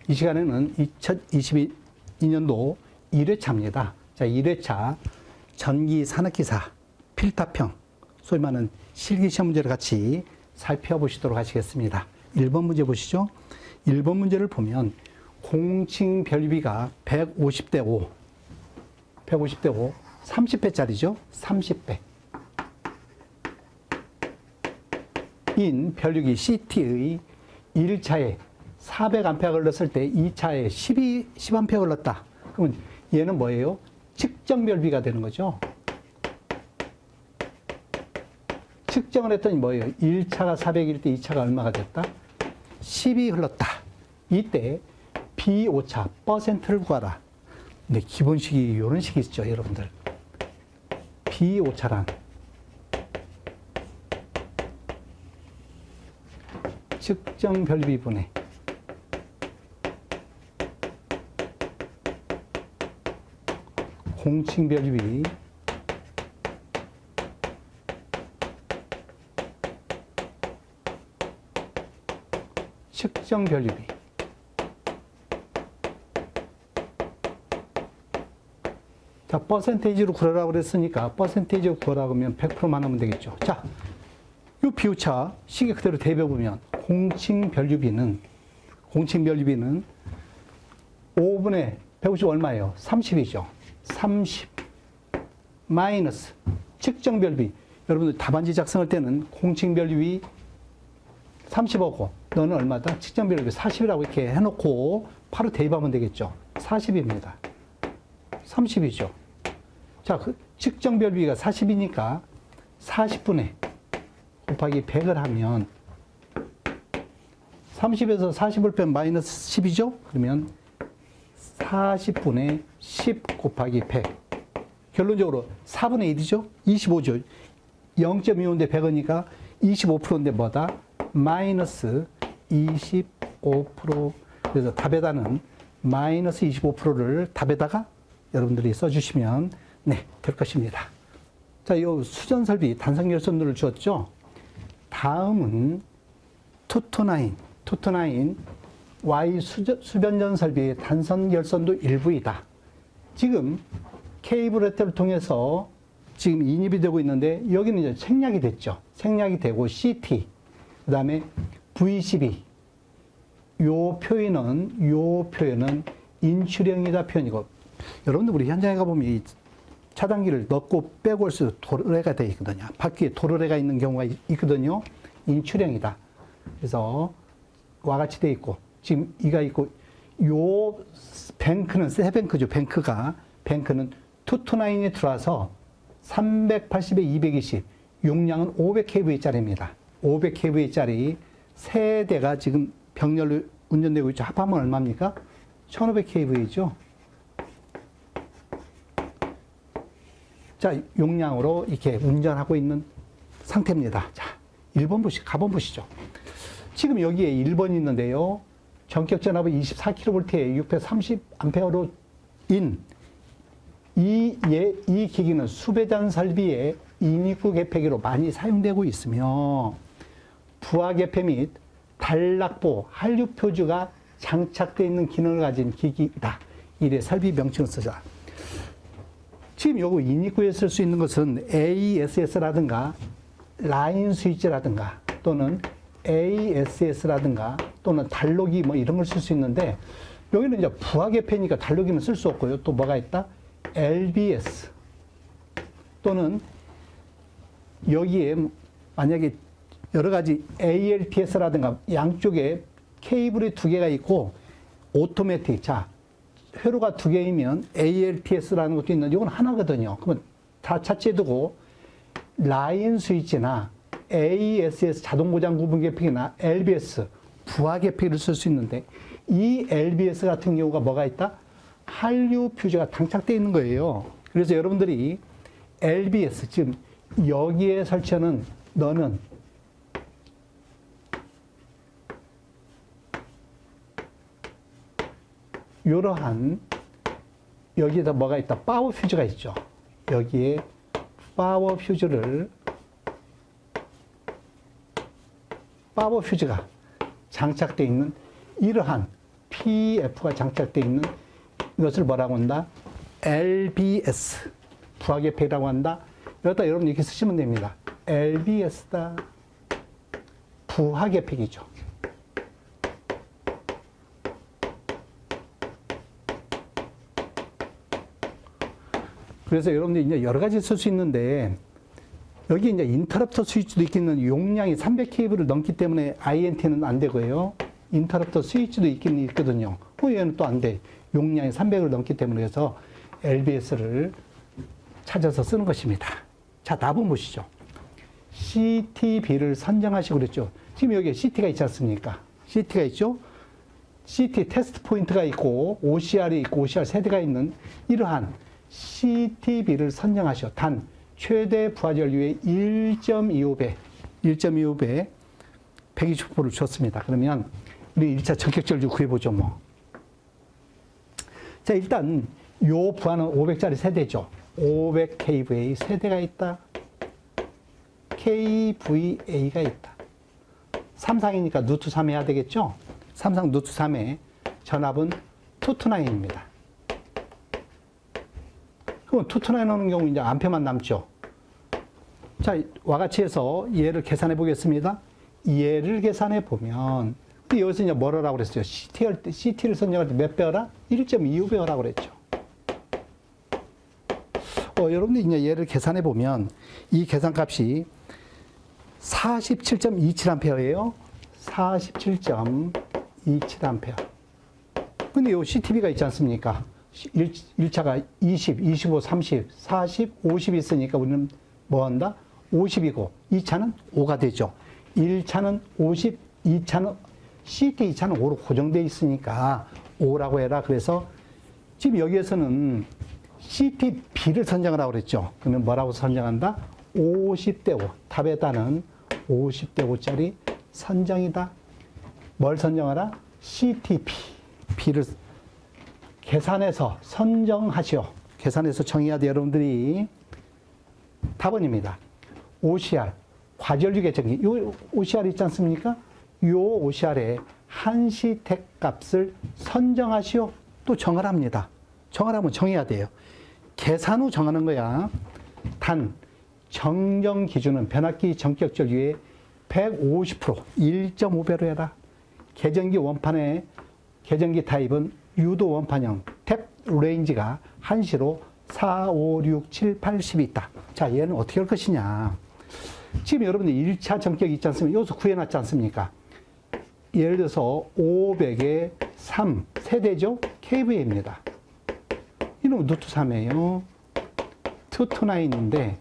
이 시간에는 2022년도 1회차입니다. 자, 1회차 전기 산업기사 필답형, 소위 말하는 실기시험 문제를 같이 살펴보시도록 하시겠습니다. 1번 문제 보시죠. 1번 문제를 보면 공칭 별비가 150대 5, 30배짜리죠. 30배. 인 별육이 CT의 1차에 400A 흘렀을 때 2차에 10A 흘렀다. 그러면 얘는 뭐예요? 측정 별비가 되는 거죠. 측정을 했더니 뭐예요? 1차가 400일 때 2차가 얼마가 됐다? 10이 흘렀다. 이때 B5차 퍼센트를 구하라. 근데 기본식이 이런 식이 있죠, 여러분들. B5차란 측정 별비분의 공칭 별비 측정 별비. 자, 퍼센테이지로 구하라고 그랬으니까 퍼센테이지로 구하라고 하면 100%만 하면 되겠죠. 자, 이 비오차 시계 그대로 대입해보면 공칭 별비는 5분의 150 얼마예요? 30이죠. 30 마이너스 측정 별비. 여러분들 답안지 작성할 때는 공칭 별비 30하고 너는 얼마다? 측정 별비 40이라고 이렇게 해놓고 바로 대입하면 되겠죠. 40입니다. 30이죠. 자, 그 측정 별비가 40이니까 40분의 곱하기 100을 하면 30에서 40을 빼면 마이너스 10이죠? 그러면 40분의 10 곱하기 100. 결론적으로 4분의 1이죠? 25죠. 0.25인데 100이니까 25%인데 뭐다? 마이너스 25%. 그래서 답에다는 마이너스 25%를 답에다가 여러분들이 써주시면 네, 될 것입니다. 자, 이 수전설비 단성열선도를 주었죠? 다음은 투투나인 Y 수변전 설비의 단선결선도 일부이다. 지금 케이블 혜택을 통해서 지금 인입이 되고 있는데 여기는 이제 생략이 됐죠. 생략이 되고 CT, 그 다음에 V12. 요 표현은 인출형이다 표현이고, 여러분들 우리 현장에 가보면 이 차단기를 넣고 빼고 올 수 도르래가 되어 있거든요. 바퀴에 도르래가 있는 경우가 있거든요. 인출형이다. 그래서 와 같이 되어 있고, 지금 이가 있고, 요 뱅크는 새 뱅크죠. 뱅크는 투투나인에 들어와서 380에 220, 용량은 500kV짜리입니다. 500kV짜리 세 대가 지금 병렬로 운전되고 있죠. 합하면 얼마입니까? 1500kV죠. 자, 용량으로 이렇게 운전하고 있는 상태입니다. 자, 1번 가본 보시죠. 지금 여기에 1번이 있는데요. 전격 전압은 24kV에 630A로 이 기기는 수배전 설비의 인입구 개폐기로 많이 사용되고 있으며 부하 개폐 및 단락보 한류 표주가 장착되어 있는 기능을 가진 기기이다. 이래 설비 명칭을 쓰자. 지금 요거 인입구에 쓸 수 있는 것은 ASS라든가 라인 스위치라든가 또는 ASS라든가 또는 달로기 뭐 이런 걸 쓸 수 있는데, 여기는 이제 부하 개폐니까 달로기는 쓸 수 없고요. 또 뭐가 있다? LBS 또는 여기에 만약에 여러 가지 ALTS라든가 양쪽에 케이블이 2개가 있고 오토매틱, 자, 회로가 2개이면 ALTS라는 것도 있는데 이건 하나거든요. 그러면 다 차치해 두고 라인 스위치나 ASS 자동 고장 구분 개폐기나 LBS 부하 개폐기를 쓸 수 있는데, 이 LBS 같은 경우가 뭐가 있다? 한류 퓨즈가 장착되어 있는 거예요. 그래서 여러분들이 LBS, 지금 여기에 설치하는 너는 이러한 여기에다 뭐가 있다? 파워 퓨즈가 있죠. 여기에 파워 퓨즈가 장착되어 있는 이러한 PF가 장착되어 있는 이것을 뭐라고 한다? LBS, 부하계팩이라고 한다. 여기다 여러분 이렇게 쓰시면 됩니다. LBS다. 부하계팩이죠. 그래서 여러분들 이제 여러 가지 쓸 수 있는데, 여기 이제 인터럽터 스위치도 있기는 용량이 300kV를 넘기 때문에 INT는 안 되고요. 인터럽터 스위치도 있기는 있거든요. 얘는 또 안 돼. 용량이 300을 넘기 때문에. 그래서 LBS를 찾아서 쓰는 것입니다. 자, 답은 보시죠. CTB를 선정하시고 그랬죠. 지금 여기에 CT가 있지 않습니까? CT가 있죠. CT 테스트 포인트가 있고 OCR이 있고 OCR 세대가 있는 이러한 CTB를 선정하셔. 단 최대 부하전류의 1.25배 120%를 줬습니다. 그러면 우리 1차 전격전류 구해보죠, 뭐. 자, 일단 요 부하는 500짜리 세대죠. 500kVA 세대가 있다. KVA가 있다. 삼상이니까 누트 3 해야 되겠죠? 삼상 누트 3에 전압은 229입니다. 그럼 229 하는 경우 이제 암페만 남죠. 자, 와 같이 해서 얘를 계산해 보겠습니다. 얘를 계산해 보면, 여기서 이제 뭐라고 그랬어요? CT를 선정할 때 몇 배어라? 1.25배어라고 그랬죠. 여러분들 이제 얘를 계산해 보면 이 계산값이 47.27A예요. 47.27A. 근데 요 CTB가 있지 않습니까? 1차가 20, 25, 30, 40, 50 있으니까 우리는 뭐 한다? 50이고 2차는 5가 되죠. 1차는 50, 2차는 CT 2차는 5로 고정되어 있으니까 5라고 해라. 그래서 지금 여기에서는 CTB를 선정을 하고 그랬죠. 그러면 뭐라고 선정한다? 50대 5. 답에다는 50대 5짜리 선정이다. 뭘 선정하라? CTB를 계산해서 선정하시오. 계산해서 정의해야 돼, 여러분들이. 답은입니다. OCR, 과전류 계정기. 요 OCR 있지 않습니까? 요 OCR의 한시택 값을 선정하시오. 또 정하랍니다. 정하라면 정해야 돼요. 계산 후 정하는 거야. 단, 정정 기준은 변압기 전격 전류의 150%, 1.5배로 해라. 계정기 원판의 계정기 타입은 유도 원판형, 탭 레인지가 한시로 4, 5, 6, 7, 8, 10이 있다. 자, 얘는 어떻게 할 것이냐. 지금 여러분들 1차 전격이 있지 않습니까? 여기서 구해놨지 않습니까? 예를 들어서 500에 3 세대죠? KVA입니다. 이놈은 누트 3이에요. 229인데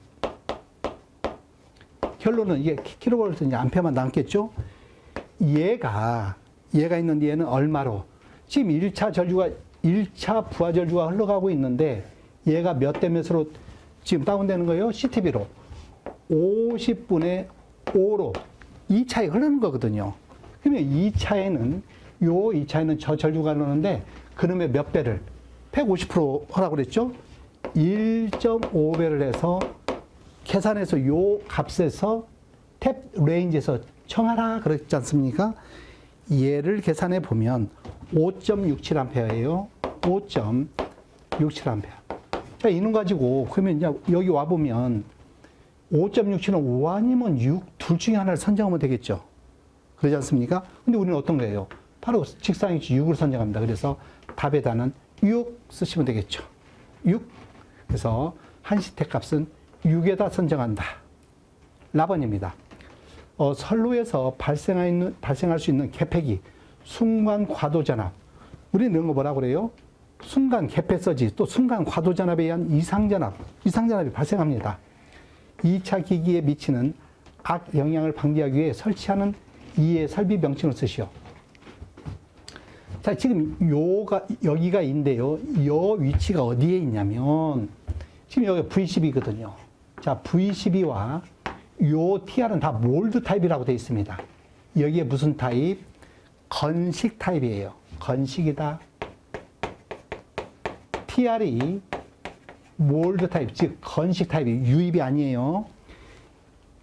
결론은 이게 킬로볼트 이제 암페어만 남겠죠? 얘가 있는 얘는 얼마로? 지금 1차 부하 전류가 흘러가고 있는데 얘가 몇 대 몇으로 지금 다운되는 거예요? CTB로 50분의 5로 2차에 흐르는 거거든요. 그러면 2차에는 저 전류가 흐르는데 그러면 몇 배를? 150% 하라고 그랬죠? 1.5배를 해서 계산해서 요 값에서 탭 레인지에서 청하라 그랬지 않습니까? 얘를 계산해 보면 5.67A예요. 5.67A. 자, 이놈 가지고 그러면 이제 여기 와 보면 5.67은 5 아니면 6 둘 중에 하나를 선정하면 되겠죠. 그러지 않습니까? 근데 우리는 어떤 거예요? 바로 직사항이지 6을 선정합니다. 그래서 답에다는 6 쓰시면 되겠죠. 6. 그래서 한시택 값은 6에다 선정한다. 라번입니다. 선로에서 발생할 수 있는 개폐기, 순간 과도전압. 우리는 이런 거 뭐라고 그래요? 순간 개폐서지, 또 순간 과도전압에 의한 이상전압이 발생합니다. 2차 기기에 미치는 악 영향을 방지하기 위해 설치하는 이해 설비 명칭을 쓰시오. 자, 지금 여기가 있는데요. 요 위치가 어디에 있냐면, 지금 여기 V12거든요. 자, V12와 요 TR은 다 몰드 타입이라고 되어 있습니다. 여기에 무슨 타입? 건식 타입이에요. 건식이다. TR이 몰드 타입, 즉 건식 타입이 유입이 아니에요.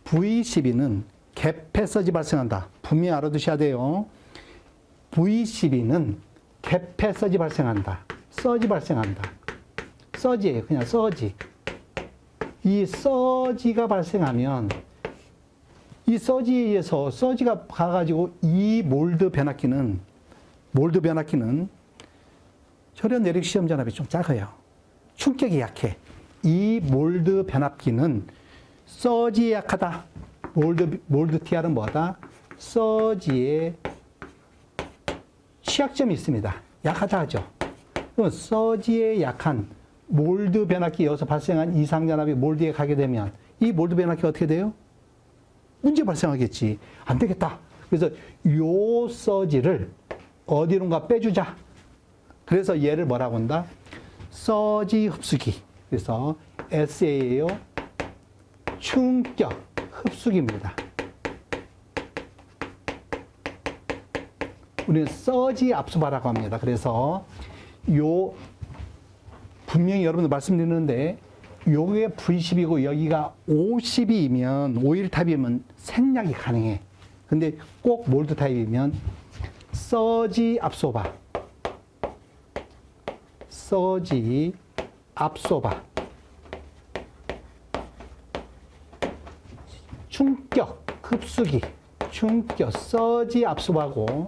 V12는 개폐서지 발생한다. 분명히 알아두셔야 돼요. V12는 개폐 서지 발생한다. 서지 발생한다. 서지예요. 그냥 서지. 이 서지가 발생하면 이 서지에 의해서 서지가 가가지고 이 몰드 변압기는 혈연 내력 시험 전압이 좀 작아요. 충격이 약해. 이 몰드 변압기는 서지에 약하다. 몰드 TR은 뭐다? 서지에 취약점이 있습니다. 약하다 하죠. 그럼 서지에 약한 몰드 변압기 여기서 발생한 이상 전압이 몰드에 가게 되면 이 몰드 변압기가 어떻게 돼요? 문제 발생하겠지. 안 되겠다. 그래서 요 서지를 어디론가 빼주자. 그래서 얘를 뭐라고 한다? 서지 흡수기. 그래서 SA예요. 충격 흡수기입니다. 우리는 서지 압수바라고 합니다. 그래서 요 분명히 여러분들 말씀드리는데 요게 V10이고 여기가 50이면 오일 타입이면 생략이 가능해. 근데 꼭 몰드 타입이면 서지 압소바. 서지 압소바. 충격 흡수기. 충격 서지 압소바고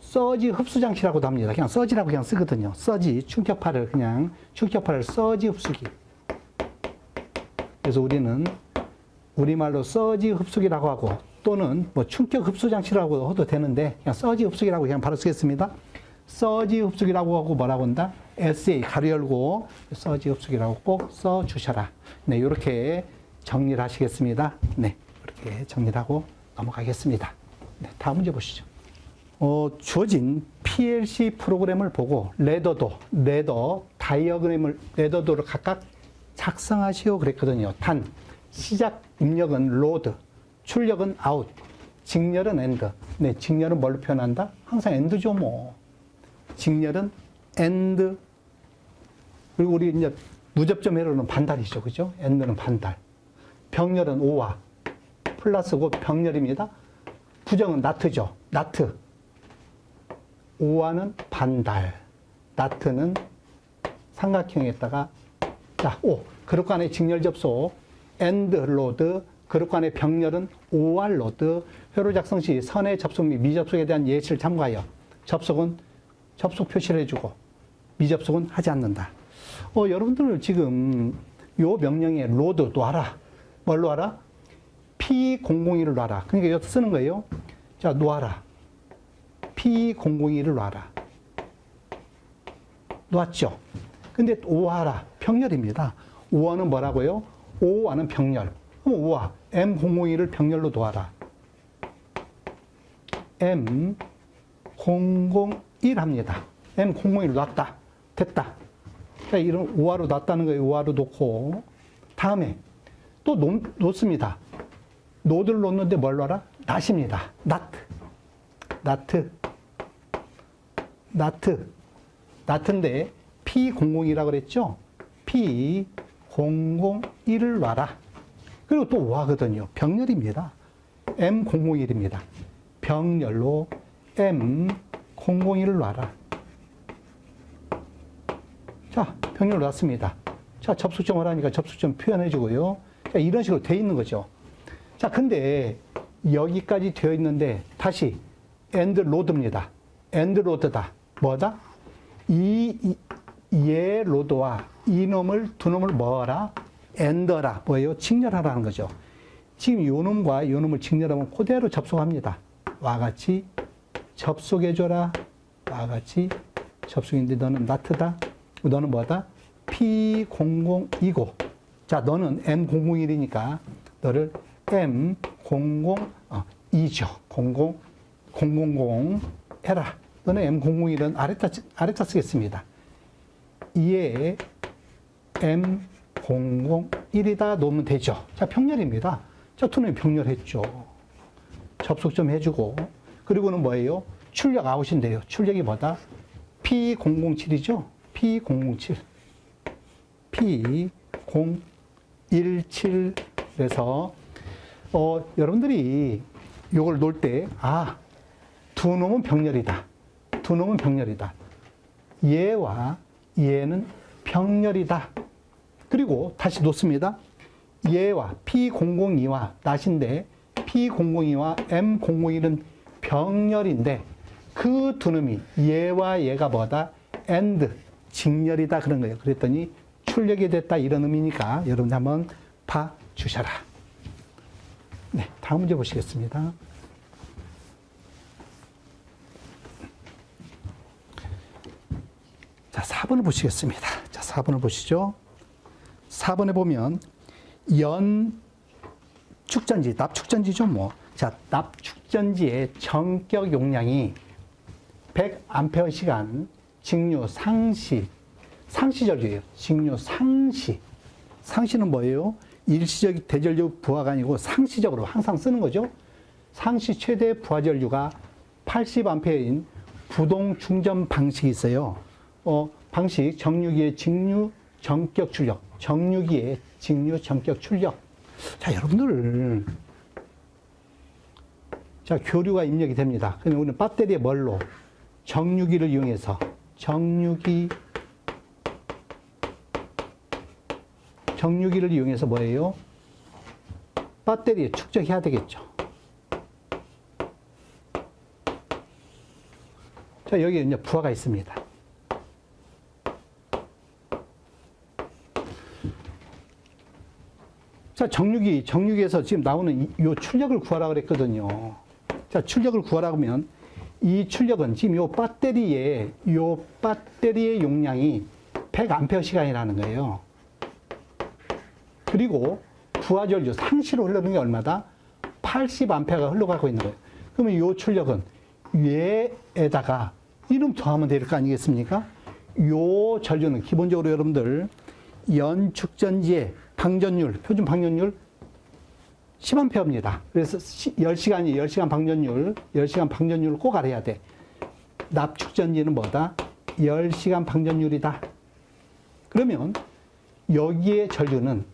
서지 흡수장치라고도 합니다. 그냥 서지라고 그냥 쓰거든요. 서지, 충격파를 서지 흡수기. 그래서 우리는 우리말로 서지 흡수기라고 하고 또는 뭐 충격 흡수장치라고 해도 되는데 그냥 서지 흡수기라고 그냥 바로 쓰겠습니다. 서지 흡수기라고 하고 뭐라고 한다? SA 가로 열고 서지 흡수기라고 꼭 써주셔라. 네, 이렇게 정리를 하시겠습니다. 네, 이렇게 정리를 하고 넘어가겠습니다. 네, 다음 문제 보시죠. 주어진 PLC 프로그램을 보고 레더도 다이어그램을 각각 작성하시오 그랬거든요. 단 시작 입력은 로드, 출력은 아웃, 직렬은 엔드. 네, 직렬은 뭘로 표현한다? 항상 엔드죠, 뭐. 직렬은 엔드. 그리고 우리 이제 무접점 회로는 반달이죠, 그죠? 엔드는 반달. 병렬은 오와 플러스고 병렬입니다. 부정은 나트죠, 나트. 오와는 반달, 나트는 삼각형에다가 자, 오. 그룹 간의 직렬 접속, 엔드 로드, 그룹 간의 병렬은 OR 로드, 회로 작성 시 선의 접속 및 미접속에 대한 예시를 참고하여 접속 표시를 해주고 미접속은 하지 않는다. 여러분들 지금 요 명령에 로드 놔라. 뭘로 하라? P001을 놔라. 그러니까 여기서 쓰는 거예요. 자, 놔라. P001을 놔라. 놨죠. 근데 오화라. 병렬입니다. 오화는 뭐라고요? 오화는 병렬. 그럼 오화. M001을 병렬로 놔라. M001 합니다. M001을 놨다. 됐다. 자, 이런 오화로 놨다는 거예요. 오화로 놓고. 다음에 또 놓습니다. 노드를 놓는데 뭘 놔라? 낫입니다. 나트인데 P001이라고 그랬죠? P001을 놔라. 그리고 또 오화거든요. 병렬입니다. M001입니다. 병렬로 M001을 놔라. 자, 병렬로 놨습니다. 자, 접속점을 하니까 접속점 표현해주고요. 자, 이런 식으로 돼 있는 거죠. 자, 근데 여기까지 되어 있는데 다시 엔드 로드입니다. 엔드 로드다. 뭐다? 얘 로드와 두 놈을 뭐라? 엔더라. 뭐예요? 직렬하라는 거죠. 지금 요 놈과 요 놈을 직렬하면 그대로 접속합니다. 와 같이 접속해줘라. 와 같이 접속인데 너는 나트다. 너는 뭐다? P002고. 자, 너는 M001이니까 너를 M002죠. 000 해라. 너는 M001은 아래다 쓰겠습니다. 이에 M001이다 놓으면 되죠. 자, 병렬입니다. 자, 투놈이 병렬했죠. 접속 좀 해주고. 그리고는 뭐예요? 출력 아웃인데요. 출력이 뭐다? P007이죠. P007. P017에서 여러분들이 요걸 놓을 때, 두 놈은 병렬이다. 두 놈은 병렬이다. 얘와 얘는 병렬이다. 그리고 다시 놓습니다. 얘와 P002와 낫인데 P002와 M001은 병렬인데 그 두 놈이 얘와 얘가 뭐다? AND, 직렬이다 그런 거예요. 그랬더니 출력이 됐다 이런 의미니까 여러분 한번 봐주셔라. 네, 다음 문제 보시겠습니다. 자, 4번을 보시겠습니다. 자, 4번을 보시죠. 4번에 보면 연축전지, 납축전지죠 뭐. 자, 납축전지의 전격 용량이 100A시간 직류 상시전류예요. 직류 상시는 뭐예요? 일시적 대전류 부하가 아니고 상시적으로 항상 쓰는 거죠. 상시 최대 부하 전류가 80A인 부동 충전 방식이 있어요. 방식 정류기의 직류 전격 출력, 정류기의 직류 전격 출력. 자, 여러분들, 자, 교류가 입력이 됩니다. 그러면 우리는 배터리의 뭘로? 정류기를 이용해서 정류기를 이용해서 뭐예요? 배터리에 축적해야 되겠죠. 자, 여기 이제 부하가 있습니다. 자, 정류기에서 지금 나오는 이 출력을 구하라고 그랬거든요. 자, 출력을 구하라고 하면 이 출력은 지금 요 배터리의 용량이 100A시간이라는 거예요. 그리고 부하전류 상시로 흐르는 게 얼마다? 80A가 흘러가고 있는 거예요. 그러면 요 출력은 얘에다가 이름 더하면 될 거 아니겠습니까? 요 전류는 기본적으로 여러분들 연축전지의 방전율, 표준 방전율 10A입니다. 그래서 10시간 방전율을 꼭 알아야 돼. 납축전지는 뭐다? 10시간 방전율이다. 그러면 여기에 전류는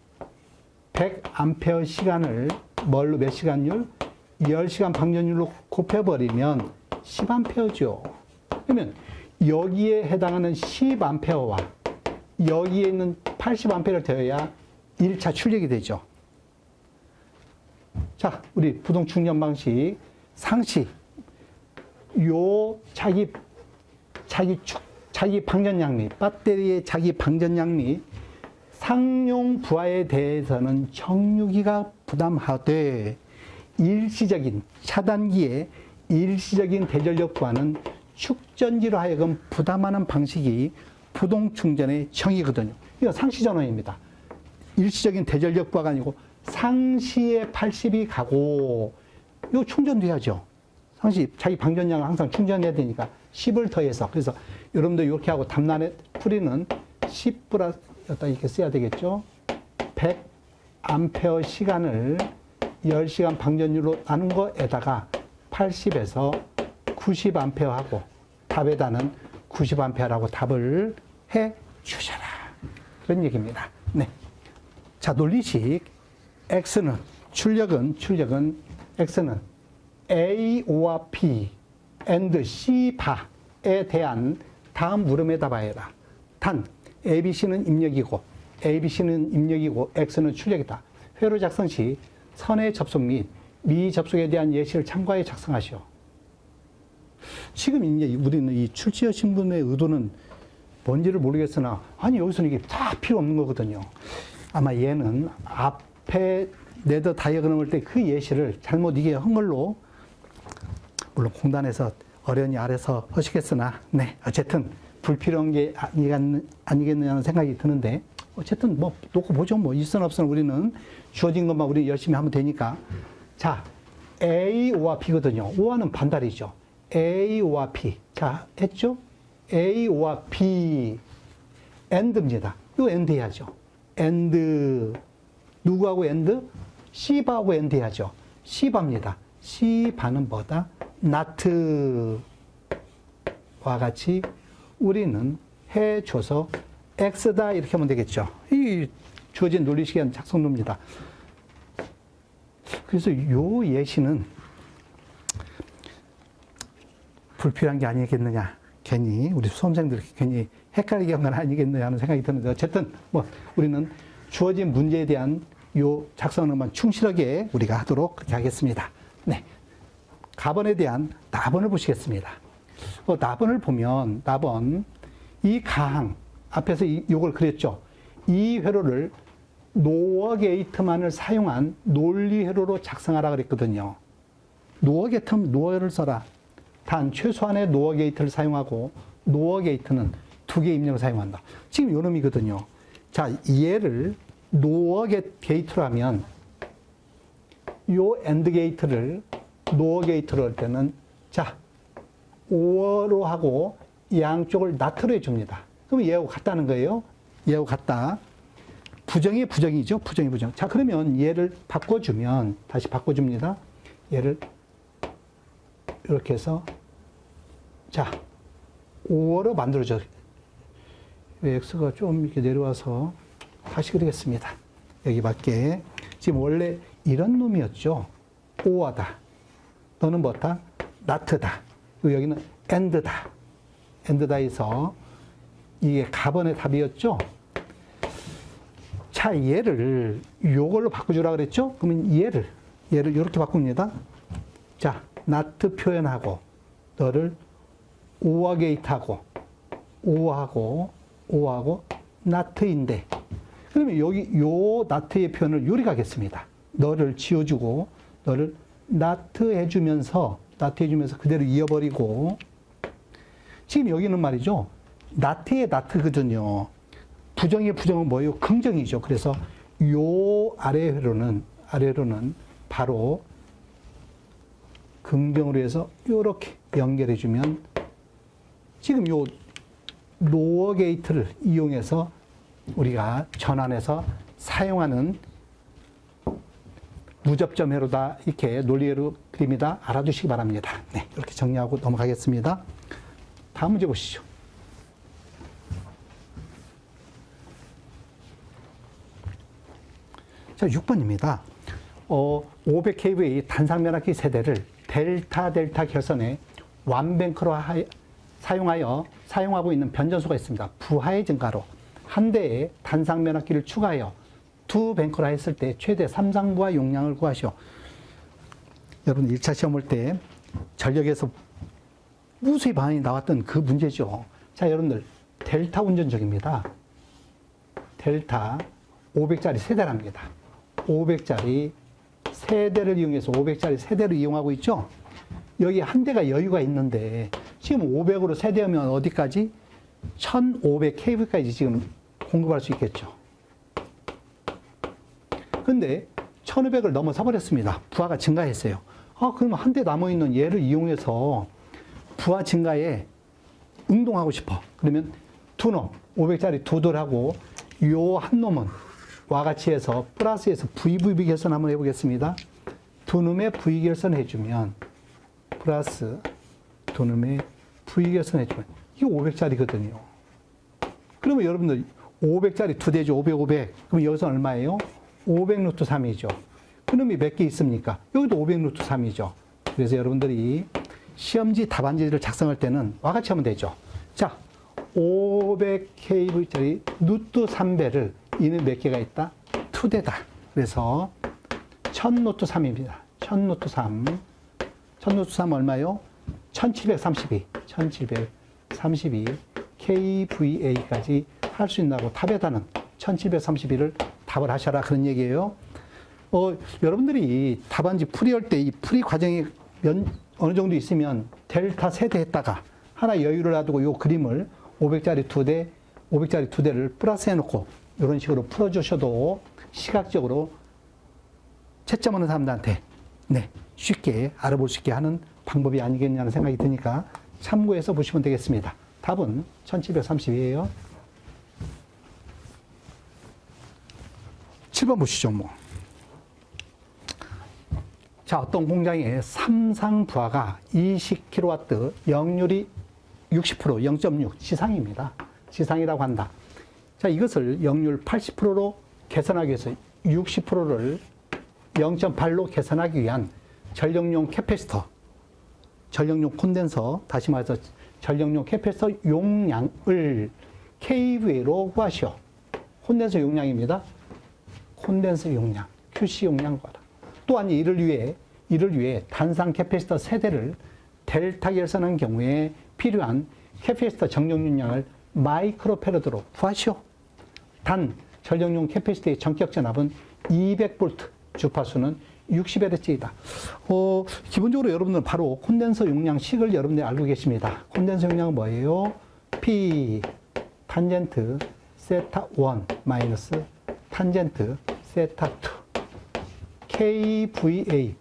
100A시간을 뭘로 몇 시간율? 10시간 방전율로 곱해버리면 10A죠. 그러면 여기에 해당하는 10A와 여기에 있는 80A를 더해야 1차 출력이 되죠. 자, 우리 부동 충전 방식 상시 요 자기 방전량 및 배터리의 자기 방전량 및 상용 부하에 대해서는 정류기가 부담하되 일시적인 차단기의 일시적인 대전력 부하는 축전지로 하여금 부담하는 방식이 부동 충전의 정의거든요. 이거 상시 전원입니다. 일시적인 대전력 부하가 아니고 상시에 80이 가고 이거 충전돼야죠. 상시 자기 방전량을 항상 충전해야 되니까 10을 더해서 그래서 여러분들 이렇게 하고 답란에 풀이는 10 플러스 이렇게 써야 되겠죠. 100A시간을 10시간 방전율로 나눈 거에다가 80에서 90A하고 답에다는 90A라고 답을 해 주셔라. 그런 얘기입니다. 네. 자, 논리식 X는 출력은 X는 A와 P and C 바에 대한 다음 물음에다 봐야라. 단 ABC는 입력이고 X는 출력이다. 회로 작성 시 선의 접속 및 미접속에 대한 예시를 참고하여 작성하시오. 지금 이제 우리는 이 출제자 신분의 의도는 뭔지를 모르겠으나 아니 여기서는 이게 다 필요 없는 거거든요. 아마 얘는 앞에 네더 다이어그램을 때 그 예시를 잘못 이게 한 걸로 물론 공단에서 어련히 아래서 하시겠으나 네 어쨌든 불필요한 게 아니겠느냐는 생각이 드는데 어쨌든 뭐 놓고 보죠. 뭐 있으나 없으나 우리는 주어진 것만 우리 열심히 하면 되니까. 자, A와 B거든요. O와는 반달이죠. A와 B. 자, 했죠? A와 B. AND입니다. 이거 AND 해야죠. AND. 누구하고 AND? C바하고 AND 해야죠. C바입니다. C바는 뭐다? NOT와 같이 우리는 해줘서 X다 이렇게 하면 되겠죠. 이 주어진 논리식의 작성도입니다. 그래서 요 예시는 불필요한 게 아니겠느냐. 괜히 우리 수험생들 괜히 헷갈리게 한 건 아니겠느냐 하는 생각이 드는데 어쨌든 뭐 우리는 주어진 문제에 대한 요 작성은만 충실하게 우리가 하도록 그렇게 하겠습니다. 네. 가번에 대한 나번을 보시겠습니다. 나번을 보면 나번 이 가항 앞에서 요걸 그랬죠. 이 회로를 노어 게이트만을 사용한 논리 회로로 작성하라 그랬거든요. 노어 게이트는 노어를 써라. 단 최소한의 노어 게이트를 사용하고 노어 게이트는 2개의 입력을 사용한다. 지금 요 놈이거든요. 자, 얘를 노어 게이트로 하면 요 엔드 게이트를 노어 게이트로 할 때는 자, 오어로 하고 양쪽을 나트로 해줍니다. 그럼 얘하고 같다는 거예요. 얘하고 같다. 부정이 부정이죠. 부정이 부정. 자, 그러면 얘를 바꿔주면, 다시 바꿔줍니다. 얘를 이렇게 해서, 자, 5어로 만들어줘. x가 좀 이렇게 내려와서 다시 그리겠습니다. 여기 밖에. 지금 원래 이런 놈이었죠. 5어다. 너는 뭐다? not다. 여기는 and다. and다에서 이게 가번의 답이었죠. 자, 얘를 요걸로 바꿔주라 그랬죠? 그러면 얘를 이렇게 바꿉니다. 자, not 표현하고 너를 오어 게이트하고 오어하고 not인데 그러면 여기 요 not의 표현을 요리 가겠습니다. 너를 지워주고 너를 not 해주면서 그대로 이어버리고 지금 여기는 말이죠. not의 not거든요. 부정의 부정은 뭐예요? 긍정이죠. 그래서 요 아래 회로는 바로 긍정으로 해서 이렇게 연결해주면 지금 요 노어 게이트를 이용해서 우리가 전환해서 사용하는 무접점 회로다. 이렇게 논리회로 그립니다. 알아두시기 바랍니다. 네, 이렇게 정리하고 넘어가겠습니다. 다음 문제 보시죠. 자, 6번입니다. 500kV의 단상면압기 세대를 델타 결선에 완뱅크로 사용하고 있는 변전소가 있습니다. 부하의 증가로 한 대의 단상면압기를 추가하여 2뱅크로 했을 때 최대 3상부하 용량을 구하시오. 여러분 1차 시험 볼 때 전력에서 무수히 많이 나왔던 그 문제죠. 자, 여러분들 델타 운전적입니다. 델타 500짜리 세대랍니다. 500짜리 세대를 이용해서 500짜리 세대를 이용하고 있죠. 여기 한 대가 여유가 있는데 지금 500으로 세대하면 어디까지? 1500kV까지 지금 공급할 수 있겠죠. 근데 1500을 넘어서 버렸습니다. 부하가 증가했어요. 그러면 한 대 남아있는 얘를 이용해서 부하 증가에 응동하고 싶어. 그러면 두 놈, 500짜리 두 돌하고 요 한 놈은 와 같이 해서 플러스에서 VVB 결선 한번 해보겠습니다. 두 놈의 V 결선 해주면 플러스 두 놈의 V 결선 해주면 이게 500짜리거든요. 그러면 여러분들 500짜리 두 대죠. 500, 500. 그럼 여기서 얼마예요? 500 루트 3이죠. 그놈이 몇 개 있습니까? 여기도 500 루트 3이죠. 그래서 여러분들이 시험지 답안지를 작성할 때는 와 같이 하면 되죠. 자, 500kV짜리 루트 3배를 이는 몇 개가 있다? 2대다. 그래서 1000 루트 3입니다. 1000 루트 3. 1000 루트 3 얼마요? 1732. 1732 kVA까지 할 수 있다고 답에다는 1732를 답을 하셔라. 그런 얘기예요. 여러분들이 답안지 풀이할 때 이 풀이 과정이 어느 정도 있으면 델타 세대 했다가 하나 여유를 놔두고 요 그림을 500짜리 두 대를 플러스 해놓고 이런 식으로 풀어주셔도 시각적으로 채점 하는 사람들한테 쉽게 알아볼 수 있게 하는 방법이 아니겠냐는 생각이 드니까 참고해서 보시면 되겠습니다. 답은 1732예요. 7번 보시죠. 자, 어떤 공장의 삼상 부하가 20kW, 역률이 60%, 0.6 지상입니다. 지상이라고 한다. 자, 이것을 역률 80%로 개선하기 위해서 60%를 0.8로 개선하기 위한 전력용 캐패시터 전력용 콘덴서, 다시 말해서 전력용 캐패시터 용량을 kVA로 구하시오. 콘덴서 용량입니다. 콘덴서 용량, QC 용량 구하라. 또한 이를 위해 단상 캐패시터 세대를 델타 결선한 경우에 필요한 캐패시터 정력 용량을 마이크로패러드로 구하시오. 단 전력용 캐패시터의 전격 전압은 200V, 주파수는 60Hz이다. 기본적으로 여러분들은 바로 콘덴서 용량식을 여러분들이 알고 계십니다. 콘덴서 용량은 뭐예요? P 탄젠트 세타 1 마이너스 탄젠트 세타 2 kVA.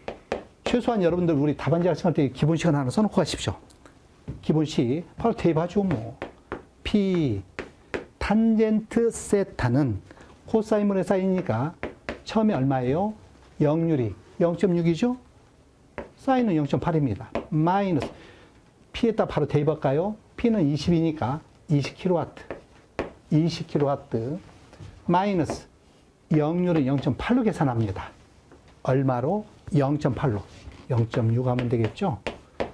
최소한 여러분들 우리 답안지 작성할 때 기본식은 하나 써놓고 가십시오. 기본식 바로 대입하죠 뭐. P 탄젠트 세타는 코사인분의 사인이니까 처음에 얼마예요? 역률이 0.6이죠? 사인은 0.8입니다. 마이너스 P에다 바로 대입할까요? P는 20이니까 20kW 20kW 마이너스 역률은 0.8로 계산합니다. 얼마로? 0.8로 0.6 하면 되겠죠?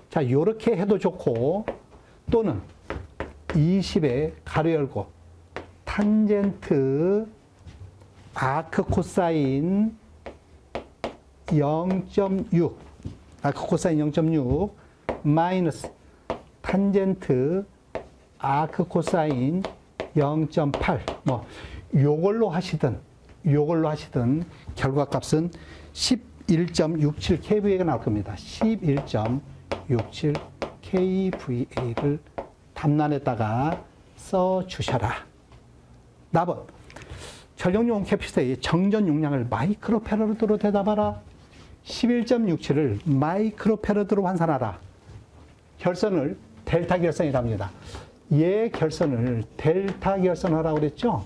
자, 요렇게 해도 좋고, 또는 20에 가로 열고 탄젠트 아크 코사인 0.6 아크 코사인 0.6 마이너스 탄젠트 아크 코사인 0.8 뭐 요걸로 하시든 결과값은 11.67 kVA가 나올 겁니다. 11.67 kVA를 답란에다가 써 주셔라. 답은 전력용 캐패시터의 정전 용량을 마이크로패러드로 대답하라. 11.67을 마이크로패러드로 환산하라. 결선을 델타 결선이랍니다. 얘 결선을 델타 결선하라고 그랬죠?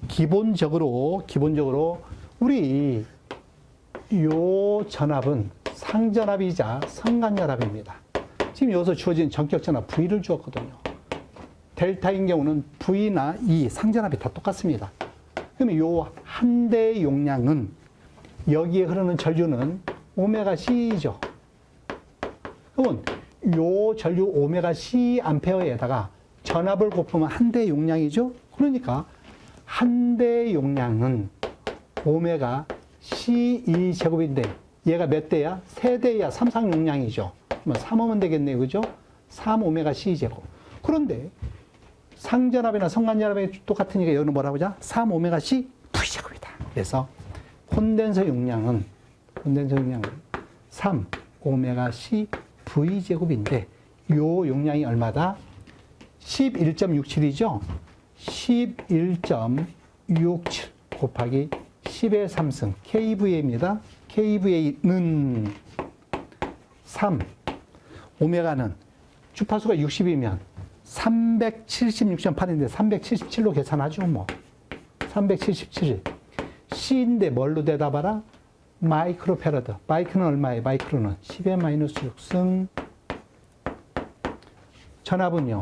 기본적으로 우리 요 전압은 상전압이자 성간전압입니다. 지금 여기서 주어진 전격 전압 V를 주었거든요. 델타인 경우는 V나 E 상전압이 다 똑같습니다. 그러면 요 한 대의 용량은 여기에 흐르는 전류는 오메가 C죠. 그러면 요 전류 오메가 C 암페어에다가 전압을 곱하면 한 대의 용량이죠. 그러니까 한 대의 용량은 오메가 C2 제곱인데 얘가 몇 대야? 세 대야. 삼상 용량이죠. 그러면 3오면 되겠네요. 그죠? 3 오메가 C 제곱. 그런데 상전압이나 성간전압이 똑같으니까 여기는 뭐라고 하자? 3 오메가 C V 제곱이다. 그래서 콘덴서 용량은 3 오메가 C V 제곱인데 요 용량이 얼마다? 11.67이죠? 11.67 곱하기 10의 3승 kVA입니다. kVA는 3, 오메가는 주파수가 60이면 376.8인데 377로 계산하죠 뭐. 377. C인데 뭘로 대답하라? 마이크로패러드. 마이크는 얼마예요? 마이크로는 10의 마이너스 6승. 전압은요?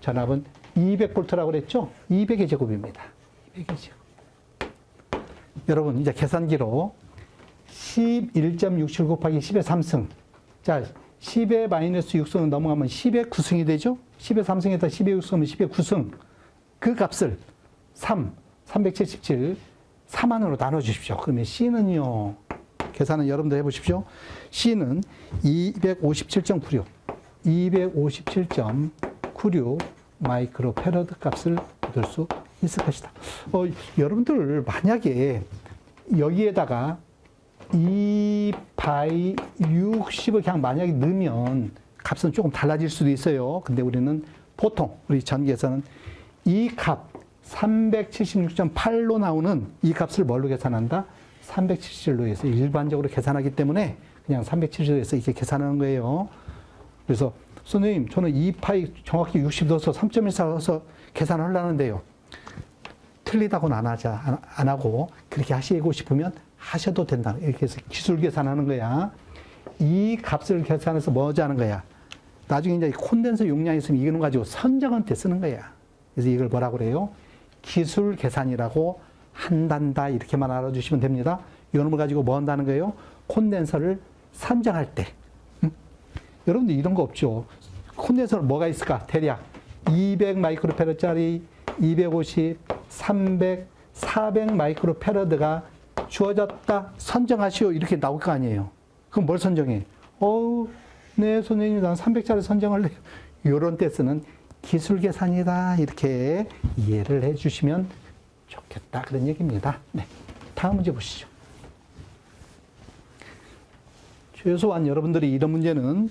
전압은 200V라고 그랬죠? 200의 제곱입니다. 200의 제곱. 여러분, 이제 계산기로 11.67 곱하기 10의 3승. 자, 10의 마이너스 6승은 넘어가면 10의 9승이 되죠? 10의 3승에다 10의 6승은 10의 9승. 그 값을 377, 3안으로 나눠주십시오. 그러면 C는요, 계산은 여러분들 해보십시오. C는 257.96, 257.96 마이크로 패러드 값을 얻을 수 있을 것이다. 여러분들 만약에 여기에다가 2바이 60을 그냥 만약에 넣으면 값은 조금 달라질 수도 있어요. 근데 우리는 보통 우리 전기에서는 이 값 376.8로 나오는 이 값을 뭘로 계산한다? 377로 해서 일반적으로 계산하기 때문에 그냥 377로 해서 이렇게 계산하는 거예요. 그래서 선생님, 저는 2파이 정확히 60 넣어서 3.14 넣어서 계산을 하려는데요. 틀리다고는 안 하고 그렇게 하시고 싶으면 하셔도 된다. 이렇게 해서 기술 계산하는 거야. 이 값을 계산해서 뭐 하는 거야? 나중에 이제 콘덴서 용량이 있으면 이거는 가지고 선정한 때 쓰는 거야. 그래서 이걸 뭐라고 그래요? 기술 계산이라고 한단다. 이렇게만 알아주시면 됩니다. 이 놈을 가지고 뭐 한다는 거예요? 콘덴서를 산정할 때, 여러분들 이런 거 없죠? 콘덴서는 뭐가 있을까? 대략 200 마이크로패러드짜리 250, 300, 400 마이크로패러드가 주어졌다. 선정하시오. 이렇게 나올 거 아니에요. 그럼 뭘 선정해? 네, 선생님, 난 300짜리 선정할래. 이런 때 쓰는 기술 계산이다. 이렇게 이해를 해 주시면 좋겠다. 그런 얘기입니다. 네. 다음 문제 보시죠. 최소한 여러분들이 이런 문제는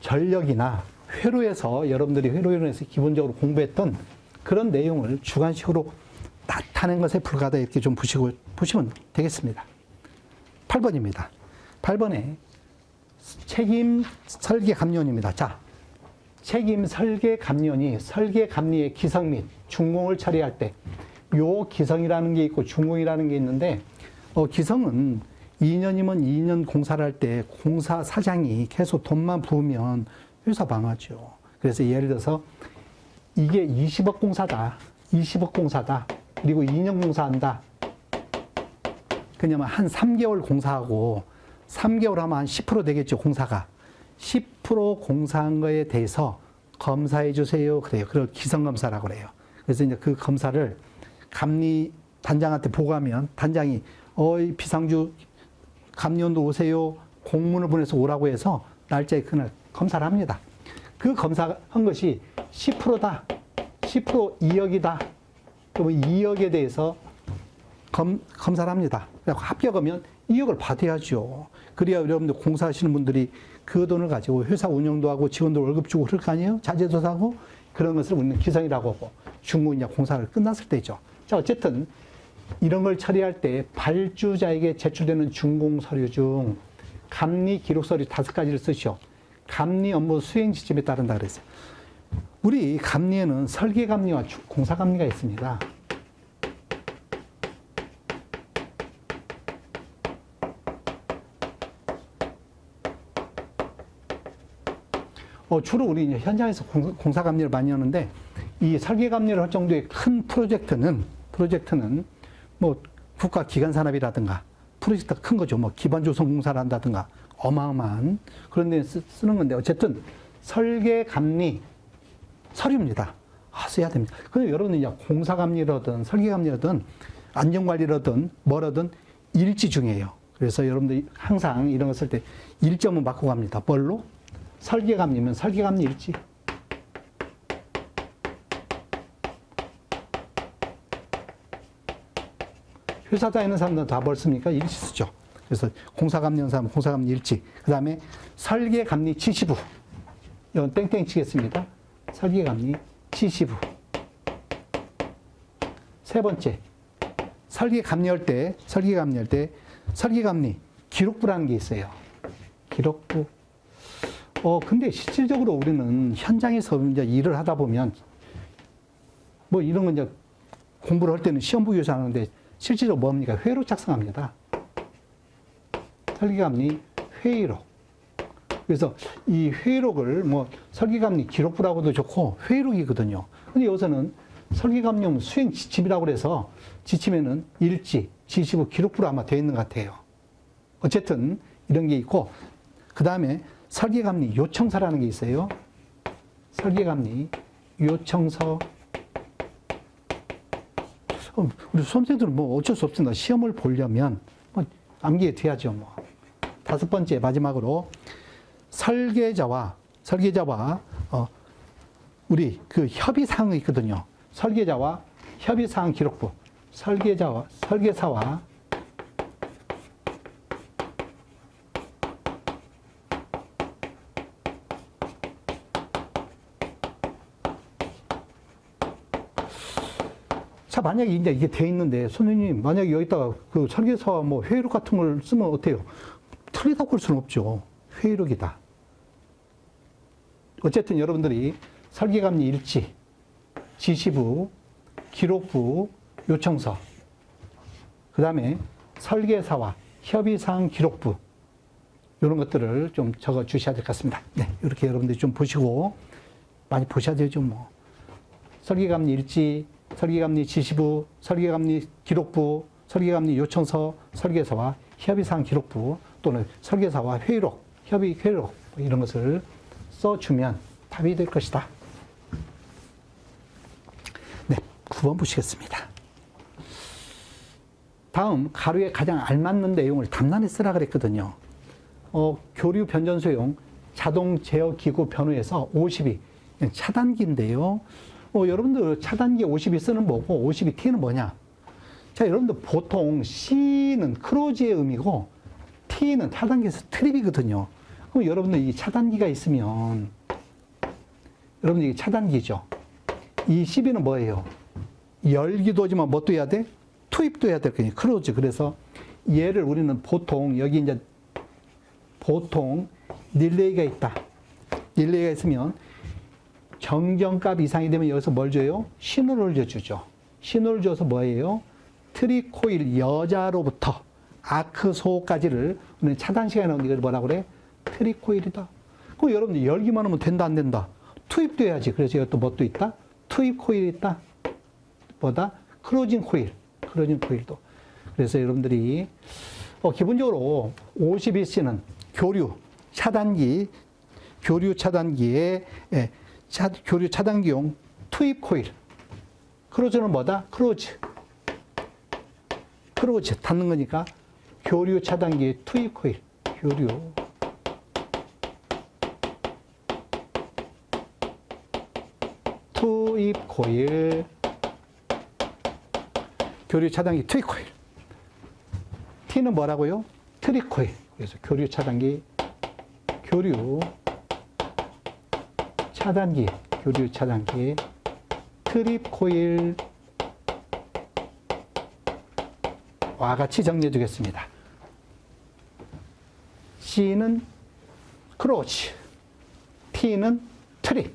전력이나 회로에서 여러분들이 회로이론에서 기본적으로 공부했던 그런 내용을 주관식으로 나타낸 것에 불과하다. 이렇게 좀 보시면 되겠습니다. 8번입니다. 8번에 책임 설계 감리원입니다. 자, 책임 설계 감리원이 설계 감리의 기성 및 준공을 처리할 때 요 기성이라는 게 있고 준공이라는 게 있는데 기성은 2년이면 2년 공사를 할 때 공사 사장이 계속 돈만 부으면 회사 망하죠. 그래서 예를 들어서 이게 20억 공사다. 20억 공사다. 그리고 2년 공사한다. 그냐면 한 3개월 공사하고 3개월 하면 한 10% 되겠죠, 공사가. 10% 공사한 거에 대해서 검사해 주세요. 그래요. 그걸 기성검사라고 그래요. 그래서 이제 그 검사를 감리 단장한테 보고하면 단장이 비상주 감리원도 오세요. 공문을 보내서 오라고 해서 날짜에 그날 검사를 합니다. 그 검사한 것이 10%다. 10% 2억이다. 그러면 2억에 대해서 검사를 합니다. 합격하면 2억을 받아야죠. 그래야 여러분들 공사하시는 분들이 그 돈을 가지고 회사 운영도 하고 직원들 월급 주고 그럴 거 아니에요? 자재도 사고 그런 것을 우리는 기성이라고 하고 중공이냐 공사를 끝났을 때죠. 자, 어쨌든 이런 걸 처리할 때 발주자에게 제출되는 준공 서류 중 감리 기록 서류 5가지를 쓰시오. 감리 업무 수행 지침에 따른다 그랬어요. 우리 감리에는 설계 감리와 공사 감리가 있습니다. 주로 우리 현장에서 공사 감리를 많이 하는데 이 설계 감리를 할 정도의 큰 프로젝트는 뭐 국가 기관 산업이라든가 프로젝트가 큰 거죠. 뭐 기반 조성 공사를 한다든가 어마어마한 그런 데 쓰는 건데 어쨌든 설계 감리 서류입니다. 써야 됩니다. 근데 여러분은 공사 감리라든 설계 감리라든 안전 관리라든 뭐라든 일지 중이에요. 그래서 여러분들 항상 이런 거 쓸 때 일점은 바꾸고 갑니다. 뭘로? 설계 감리면 설계 감리 일지. 회사 다니는 사람들은 다 뭘 씁니까? 일지 쓰죠. 그래서 공사 감리하는 사람은 공사 감리 일지. 그 다음에 설계 감리 지시부. 이건 땡땡 치겠습니다. 설계 감리 지시부. 세 번째, 설계 감리 기록부라는 게 있어요. 기록부. 근데 실질적으로 우리는 현장에서 이제 일을 하다 보면 뭐 이런 건 이제 공부를 할 때는 시험 보기 위해서 하는데 실질적으로 뭡니까? 회의록 작성합니다. 설계감리 회의록. 그래서 이 회의록을 뭐 설계감리 기록부라고도 좋고 회의록이거든요. 근데 여기서는 설계감리용 수행 지침이라고 그래서 지침에는 일지, 지시부, 기록부로 아마 되어 있는 것 같아요. 어쨌든 이런 게 있고 그 다음에 설계감리 요청서라는 게 있어요. 설계감리 요청서. 우리 수험생들은 뭐 어쩔 수 없습니다. 시험을 보려면 뭐 암기에 돼야죠. 뭐. 5번째 마지막으로 설계자와 우리 그 협의 사항이 있거든요. 설계자와 협의 사항 기록부. 설계사와 자, 만약에 이제 이게 돼 있는데, 선생님, 만약에 여기다가 그 설계서와 뭐 회의록 같은 걸 쓰면 어때요? 틀리다고 할 수는 없죠. 회의록이다. 어쨌든 여러분들이 설계감리 일지, 지시부, 기록부, 요청서, 그 다음에 설계사와 협의사항 기록부, 이런 것들을 좀 적어 주셔야 될 것 같습니다. 네, 이렇게 여러분들이 좀 보시고, 많이 보셔야 되죠, 뭐. 설계감리 일지, 설계감리 지시부, 설계감리 기록부, 설계감리 요청서, 설계서와 협의사항 기록부 또는 설계사와 회의록, 협의 회의록 이런 것을 써주면 답이 될 것이다. 네, 9번 보시겠습니다. 다음 가루에 가장 알맞는 내용을 담란히 쓰라 그랬거든요. 교류 변전소용 자동 제어 기구 변호에서 52 차단기인데요. 여러분들 차단기 52 쓰는 뭐고 52T는 뭐냐? 자, 여러분들 보통 C는 크로즈의 의미고 T는 차단기에서 트립이거든요. 그럼 여러분들 이 차단기가 있으면 여러분들 이게 차단기죠. 이 12는 뭐예요? 열기도 하지만 뭐 또 해야 돼? 투입도 해야 될 거예요. 크로즈. 그래서 얘를 우리는 보통 여기 이제 보통 릴레이가 있다. 릴레이가 있으면 정정값 이상이 되면 여기서 뭘 줘요? 신호를 줘주죠. 신호를 줘서 뭐예요? 트리코일 여자로부터 아크 소까지를 우리는 차단 시간에 나오는 이걸 뭐라고 그래? 트리코일이다. 그럼 여러분들 열기만 하면 된다 안 된다? 투입도 해야지. 그래서 여기 또 뭐 또 있다? 투입 코일이 있다. 뭐다? 크로징 코일. 크로징 코일도. 그래서 여러분들이 기본적으로 52C는 교류 차단기에 교류 차단기용 투입 코일. 크로즈는 뭐다? 크로즈 닫는 거니까 교류 차단기의 투입 코일. 교류 투입 코일. 교류 차단기 투입 코일. T는 뭐라고요? 트립 코일. 그래서 교류 차단기 트립 코일 와 같이 정리해 주겠습니다. C는 크로즈, T는 트립.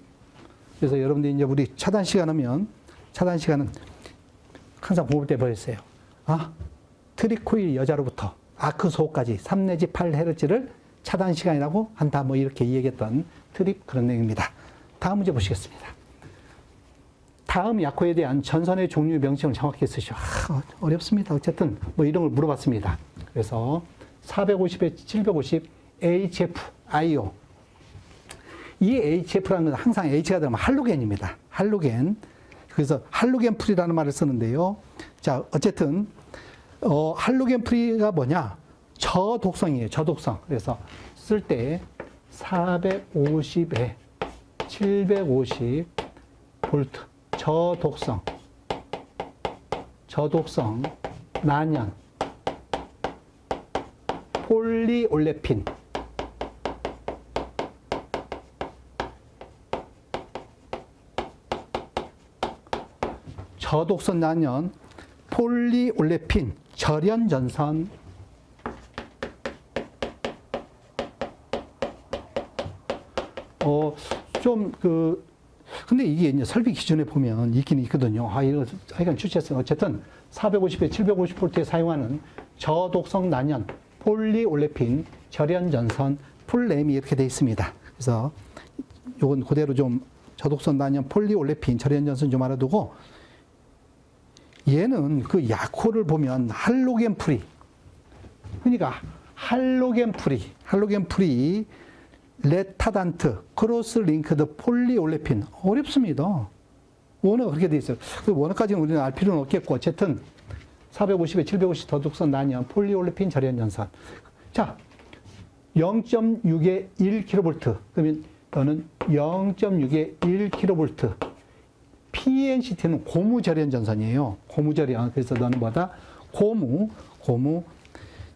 그래서 여러분들이 이제 우리 차단 시간 하면 차단 시간은 항상 공부 때 보였어요. 트립 코일 여자로부터 아크 소까지 3 내지 8Hz를 차단 시간이라고 한다. 뭐 이렇게 얘기했던 트립 그런 내용입니다. 다음 문제 보시겠습니다. 다음 약호에 대한 전선의 종류 명칭을 정확히 쓰시오. 어렵습니다. 어쨌든 뭐 이런 걸 물어봤습니다. 그래서 450에 750 HF, IO. 이 HF라는 건 항상 H가 들어가면 할로겐입니다. 할로겐. 그래서 할로겐 프리라는 말을 쓰는데요. 자, 어쨌든 할로겐 프리가 뭐냐? 저독성이에요. 저독성. 그래서 쓸 때 450에 750 볼트. 저독성, 난연, 폴리올레핀. 저독성 난연, 폴리올레핀, 절연전선. 근데 이게 이제 설비 기준에 보면 있긴 있거든요. 이거 하여간 추측했어요. 어쨌든 450에 750볼트에 사용하는 저독성 난연, 폴리올레핀, 절연전선, 풀램이 이렇게 되어 있습니다. 그래서 요건 그대로 좀 저독성 난연, 폴리올레핀, 절연전선 좀 알아두고 얘는 그 약호를 보면 할로겐 프리. 그러니까 할로겐 프리, 레타단트, 크로스 링크드 폴리올레핀. 어렵습니다. 원어가 그렇게 돼 있어요. 그 원어까지는 우리는 알 필요는 없겠고, 어쨌든 450에 750 더독성 난연, 폴리올레핀 절연전선. 자, 0.6에 1kV. 그러면 너는 0.6에 1kV. PNCT는 고무절연전선이에요. 고무절연. 그래서 너는 뭐다? 고무.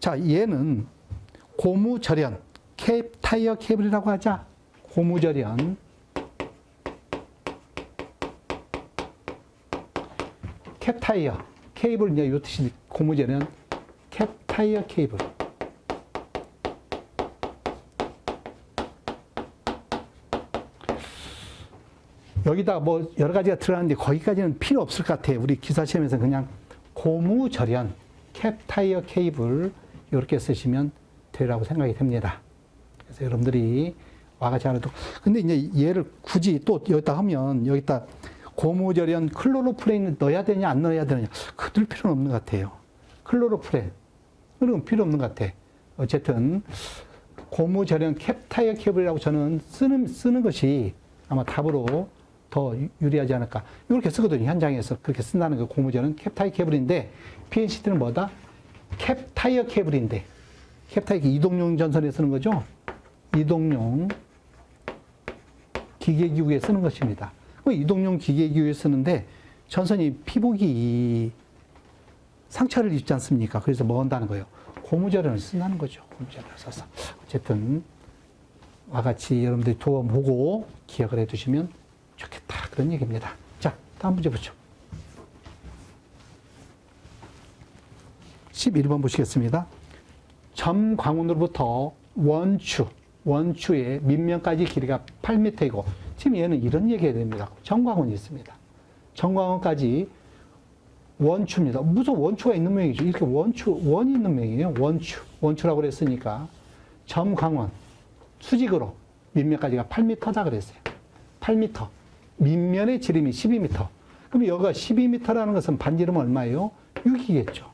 자, 얘는 고무절연. 타이어 케이블이라고 하자. 고무절연. 캡타이어. 케이블, 이제 요 뜻이 고무절연. 캡타이어 케이블. 여기다 뭐 여러 가지가 들어가는데 거기까지는 필요 없을 것 같아요. 우리 기사 시험에서 그냥 고무절연, 캡타이어 케이블 이렇게 쓰시면 되라고 생각이 됩니다. 그래서 여러분들이 와같이 알아도. 근데 이제 얘를 굳이 또 여기다 하면 여기다 고무절연 클로로프레인을 넣어야 되냐 안 넣어야 되느냐 그들 필요는 없는 것 같아요. 클로로프레인 그런 필요 없는 것 같아. 어쨌든 고무절연 캡타이어 케이블이라고 저는 쓰는 것이 아마 답으로 더 유리하지 않을까. 이렇게 쓰거든요. 현장에서 그렇게 쓴다는 거 고무절연 캡타이어 케이블인데 PNCT는 뭐다? 캡타이어 케이블인데 캡타이어 이동용 전선에 쓰는 거죠. 이동용 기계기구에 쓰는 것입니다. 이동용 기계기구에 쓰는데 전선이 피복이 상처를 입지 않습니까? 그래서 뭐 한다는 거예요? 고무절연을 쓴다는 거죠. 고무절연을 써서. 어쨌든 와 같이 여러분들이 두어 보고 기억을 해두시면 좋겠다. 그런 얘기입니다. 자, 다음 문제 보죠. 11번 보시겠습니다. 점광원으로부터 원추의 밑면까지 길이가 8m이고 지금 얘는 이런 얘기해야 됩니다. 점광원이 있습니다. 점광원까지 원추입니다. 무슨 원추가 있는 모양이죠. 이렇게 원이 있는 모양이에요. 원추라고 그랬으니까 점광원 수직으로 밑면까지가 8m다 그랬어요. 8m. 밑면의 지름이 12m. 그럼 여기가 12m라는 것은 반지름 얼마예요? 6이겠죠.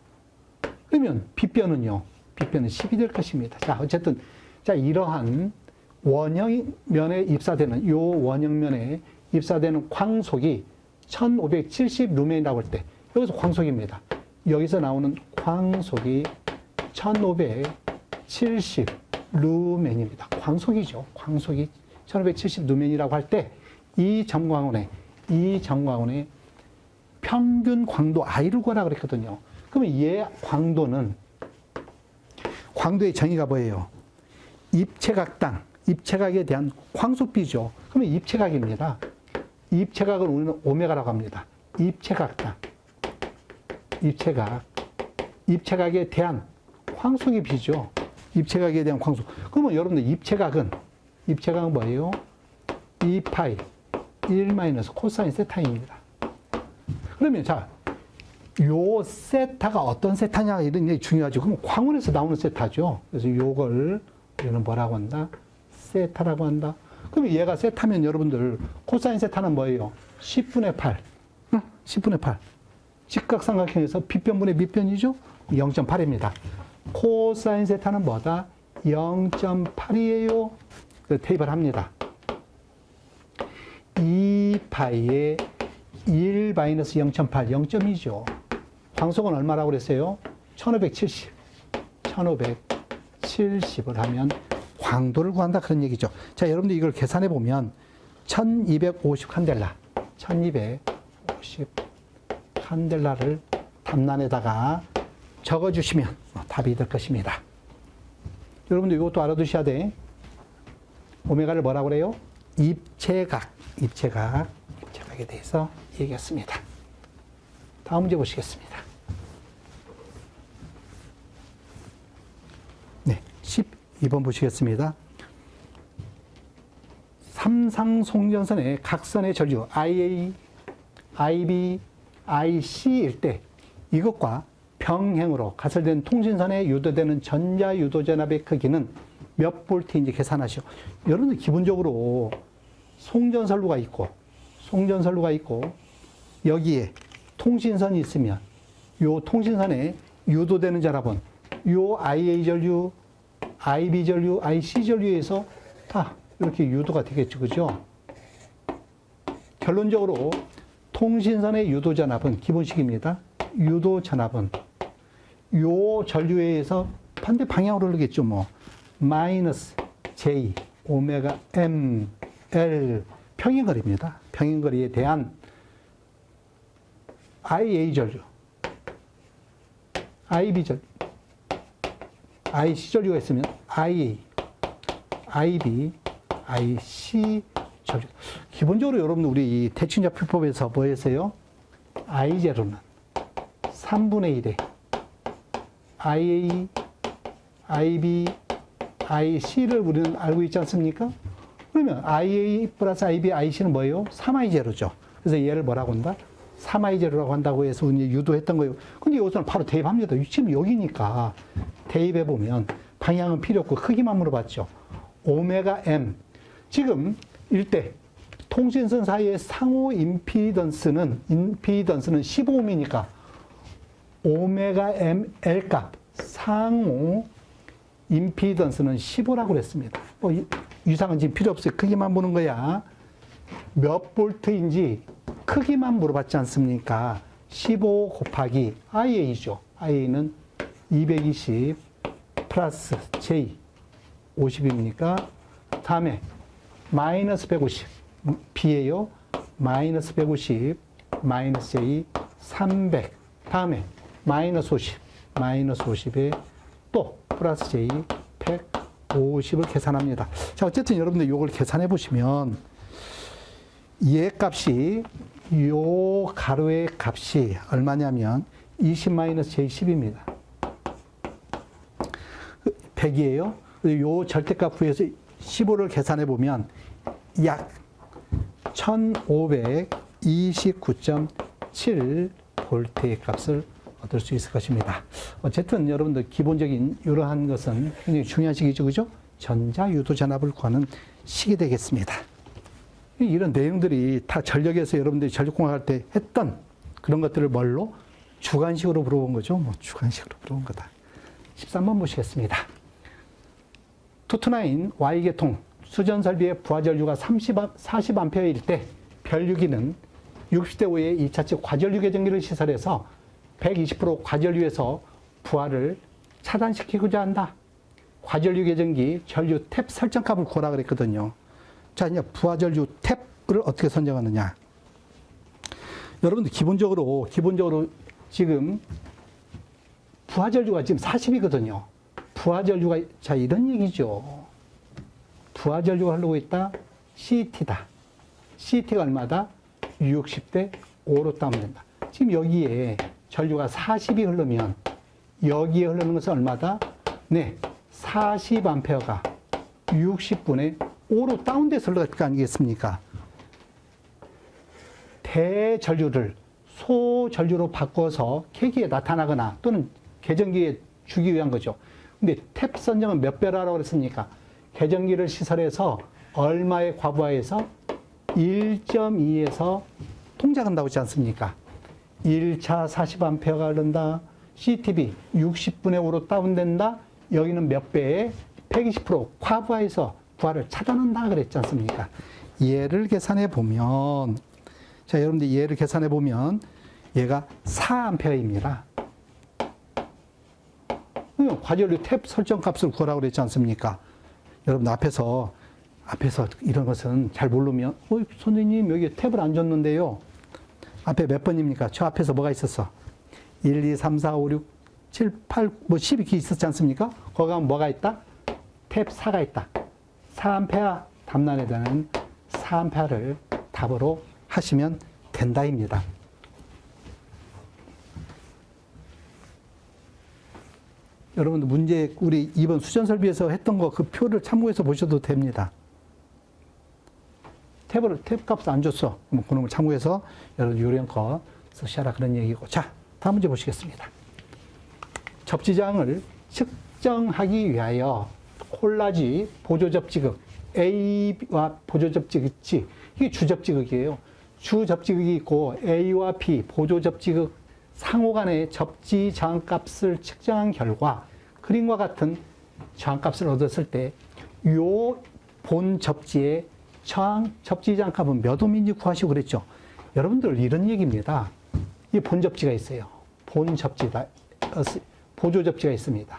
그러면 빗변은요? 빗변은 10이 될 것입니다. 자, 어쨌든 자, 이러한 원형면에 입사되는 요 원형면에 입사되는 광속이 1570 루멘이라고 할 때 여기서 광속입니다. 여기서 나오는 광속이 1570 루멘입니다. 광속이죠. 광속이 1570 루멘이라고 할 때 이 점광원의 평균 광도 I를 구하라 그랬거든요. 그러면 얘 광도의 정의가 뭐예요? 입체각에 대한 광속비죠. 그러면 입체각입니다. 입체각을 우리는 오메가라고 합니다. 입체각에 대한 광속의 비죠. 입체각에 대한 광속. 그러면 여러분들 입체각은 뭐예요? 2파이 1 마이너스 코사인 세타입니다. 그러면 자, 요 세타가 어떤 세타냐 이런 게 중요하죠. 그럼 광원에서 나오는 세타죠. 그래서 요걸 우리는 뭐라고 한다? 세타라고 한다. 그럼 얘가 세타면 여러분들 코사인 세타는 뭐예요? 10분의 8. 10분의 8. 직각삼각형에서 빗변분의 밑변이죠? 0.8입니다. 코사인 세타는 뭐다? 0.8이에요. 대입을 합니다. 2파이에 1 마이너스 0.8, 0.2죠. 광속은 얼마라고 그랬어요? 1570을 하면 광도를 구한다 그런 얘기죠. 자, 여러분들 이걸 계산해 보면 1250 칸델라, 1250 칸델라를 답란에다가 적어주시면 답이 될 것입니다. 여러분들 이것도 알아두셔야 돼. 오메가를 뭐라고 그래요? 입체각에 대해서 얘기했습니다. 다음 문제 보시겠습니다. 네, 12번 보시겠습니다. 삼상송전선의 각선의 전류 IA, IB, IC일 때 이것과 병행으로 가설된 통신선에 유도되는 전자유도전압의 크기는 몇 볼트인지 계산하시오. 여러분들 기본적으로 송전선로가 있고 여기에 통신선이 있으면 요 통신선에 유도되는 전압은 요 IA 전류, IB 전류, IC 전류에서 다 이렇게 유도가 되겠죠. 그죠? 결론적으로 통신선의 유도 전압은 기본식입니다. 유도 전압은 요 전류에 의해서 반대 방향으로 흐르겠죠. 뭐 마이너스 J 오메가 M L 평행거리입니다. 평행거리에 대한 IA 전류, IB 전류, IC 전류가 있으면 IA, IB, IC 전류. 기본적으로 여러분 우리 이 대칭자 풀법에서 뭐 했어요? I0는 3분의 1에 IA, IB, IC를 우리는 알고 있지 않습니까? 그러면 IA 플러스 IB, IC는 뭐예요? 3I0죠. 그래서 얘를 뭐라고 한다? 3I0라고 한다고 해서 우리 유도했던 거예요. 근데 이것은 바로 대입합니다. 지금 여기니까 대입해보면 방향은 필요 없고 크기만 물어봤죠. 오메가 M. 지금 일대 통신선 사이의 상호 임피던스는 15ohm이니까 오메가 M L 값 상호 임피던스는 15라고 그랬습니다. 이상은 지금 필요 없어요. 크기만 보는 거야. 몇 볼트인지 크기만 물어봤지 않습니까? 15 곱하기 IA죠. IA는 220 플러스 J 50입니까? 다음에 마이너스 150 B예요. 마이너스 150 마이너스 J 300 다음에 마이너스 50 마이너스 50에 또 플러스 J 150을 계산합니다. 자, 어쨌든 여러분들 이걸 계산해 보시면 얘 값이 요 가로의 값이 얼마냐면 20 마이너스 J 10입니다. 100이에요. 요 절대값 구해서 15를 계산해 보면 약 1529.7 볼트의 값을 얻을 수 있을 것입니다. 어쨌든 여러분들 기본적인 이러한 것은 굉장히 중요한 시기죠. 그죠? 전자유도 전압을 구하는 시기 되겠습니다. 이런 내용들이 다 전력에서 여러분들이 전력공학할 때 했던 그런 것들을 뭘로? 주관식으로 물어본 거죠. 주관식으로 물어본 거다. 13번 보시겠습니다. 투투나인 Y계통 수전설비의 부하전류가 40A일 때 변류기는 60대 5의 2차측 과전류 계정기를 시설해서 120% 과전류에서 부하를 차단시키고자 한다. 과전류 계정기 전류 탭 설정값을 구하라 그랬거든요. 자, 이제 부하전류 탭을 어떻게 선정하느냐. 여러분들 기본적으로 지금 부하전류가 지금 40이거든요. 부하전류가, 자, 이런 얘기죠. 부하전류가 흐르고 있다. CT다. CT가 얼마다? 60대 5로 따면 된다. 지금 여기에 전류가 40이 흐르면 여기에 흐르는 것은 얼마다? 네, 40A가 60분의 5로 다운돼서 흘러갈 거 아니겠습니까? 대전류를 소전류로 바꿔서 계기에 나타나거나 또는 계정기에 주기 위한 거죠. 근데 탭 선정은 몇 배라고 그랬습니까? 계정기를 시설해서 얼마의 과부하에서 1.2에서 통작한다고 했지 않습니까? 1차 40A가 흐른다. CTB 60분의 5로 다운된다. 여기는 몇 배에 120% 과부하에서 부하를 차단한다 그랬지 않습니까? 얘를 계산해 보면, 자, 여러분들 얘를 계산해 보면 얘가 4A입니다. 과전류 탭 설정 값을 구하라고 그랬지 않습니까? 여러분 앞에서 이런 것은 잘 모르면, 선생님 여기 탭을 안 줬는데요. 앞에 몇 번입니까? 저 앞에서 뭐가 있었어? 1, 2, 3, 4, 5, 6, 7, 8, 10 이렇게 있었지 않습니까? 거기 가면 뭐가 있다? 탭 4가 있다. 4A 답란에다는 4A를 답으로 하시면 된다입니다. 여러분들 문제 우리 이번 수전설비에서 했던 거 그 표를 참고해서 보셔도 됩니다. 탭 값을 안 줬어. 그럼 그놈을 참고해서 여러분 요령껏 쓰셔라 그런 얘기고. 자, 다음 문제 보시겠습니다. 접지장을 측정하기 위하여 콜라지 보조접지극 A와 보조접지극이 이게 주접지극이에요. 주접지극이 있고 A와 B 보조접지극 상호 간의 접지 저항값을 측정한 결과 그림과 같은 저항값을 얻었을 때 요 본 접지의 접지 저항값은 몇 옴인지 구하시고 그랬죠. 여러분들 이런 얘기입니다. 이 본 접지가 있어요. 본 접지다. 보조 접지가 있습니다.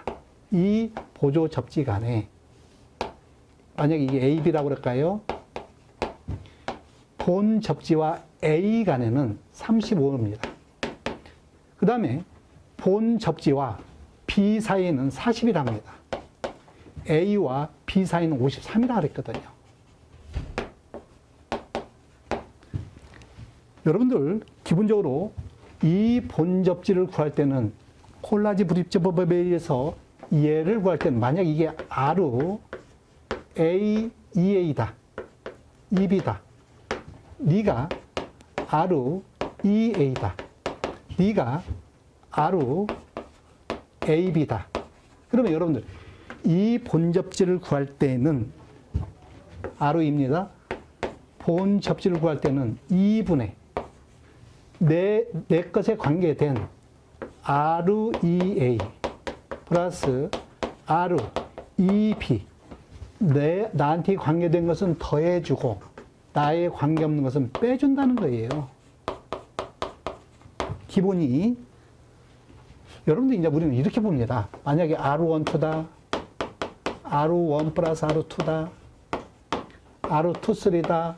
이 보조 접지 간에 만약에 이게 AB라고 그럴까요? 본 접지와 A 간에는 35입니다. 그 다음에 본 접지와 B 사이에는 40이랍니다. A와 B 사이는 53이라 그랬거든요. 여러분들 기본적으로 이 본 접지를 구할 때는 콜라지 부립제법에 의해서 얘를 구할 때는 만약 이게 R로 A, EA다. EB다. 네가 R로 EA다. 네가 R로 AB다. 그러면 여러분들 이 본 접지를 구할 때는 R입니다. 본 접지를 구할 때는 2분의 내 것에 관계된 REA 플러스 EP. 나한테 관계된 것은 더해주고, 나에 관계없는 것은 빼준다는 거예요. 기본이. 여러분들 이제 우리는 이렇게 봅니다. 만약에 R12다, R1 플러스 R2다, R2, 3다.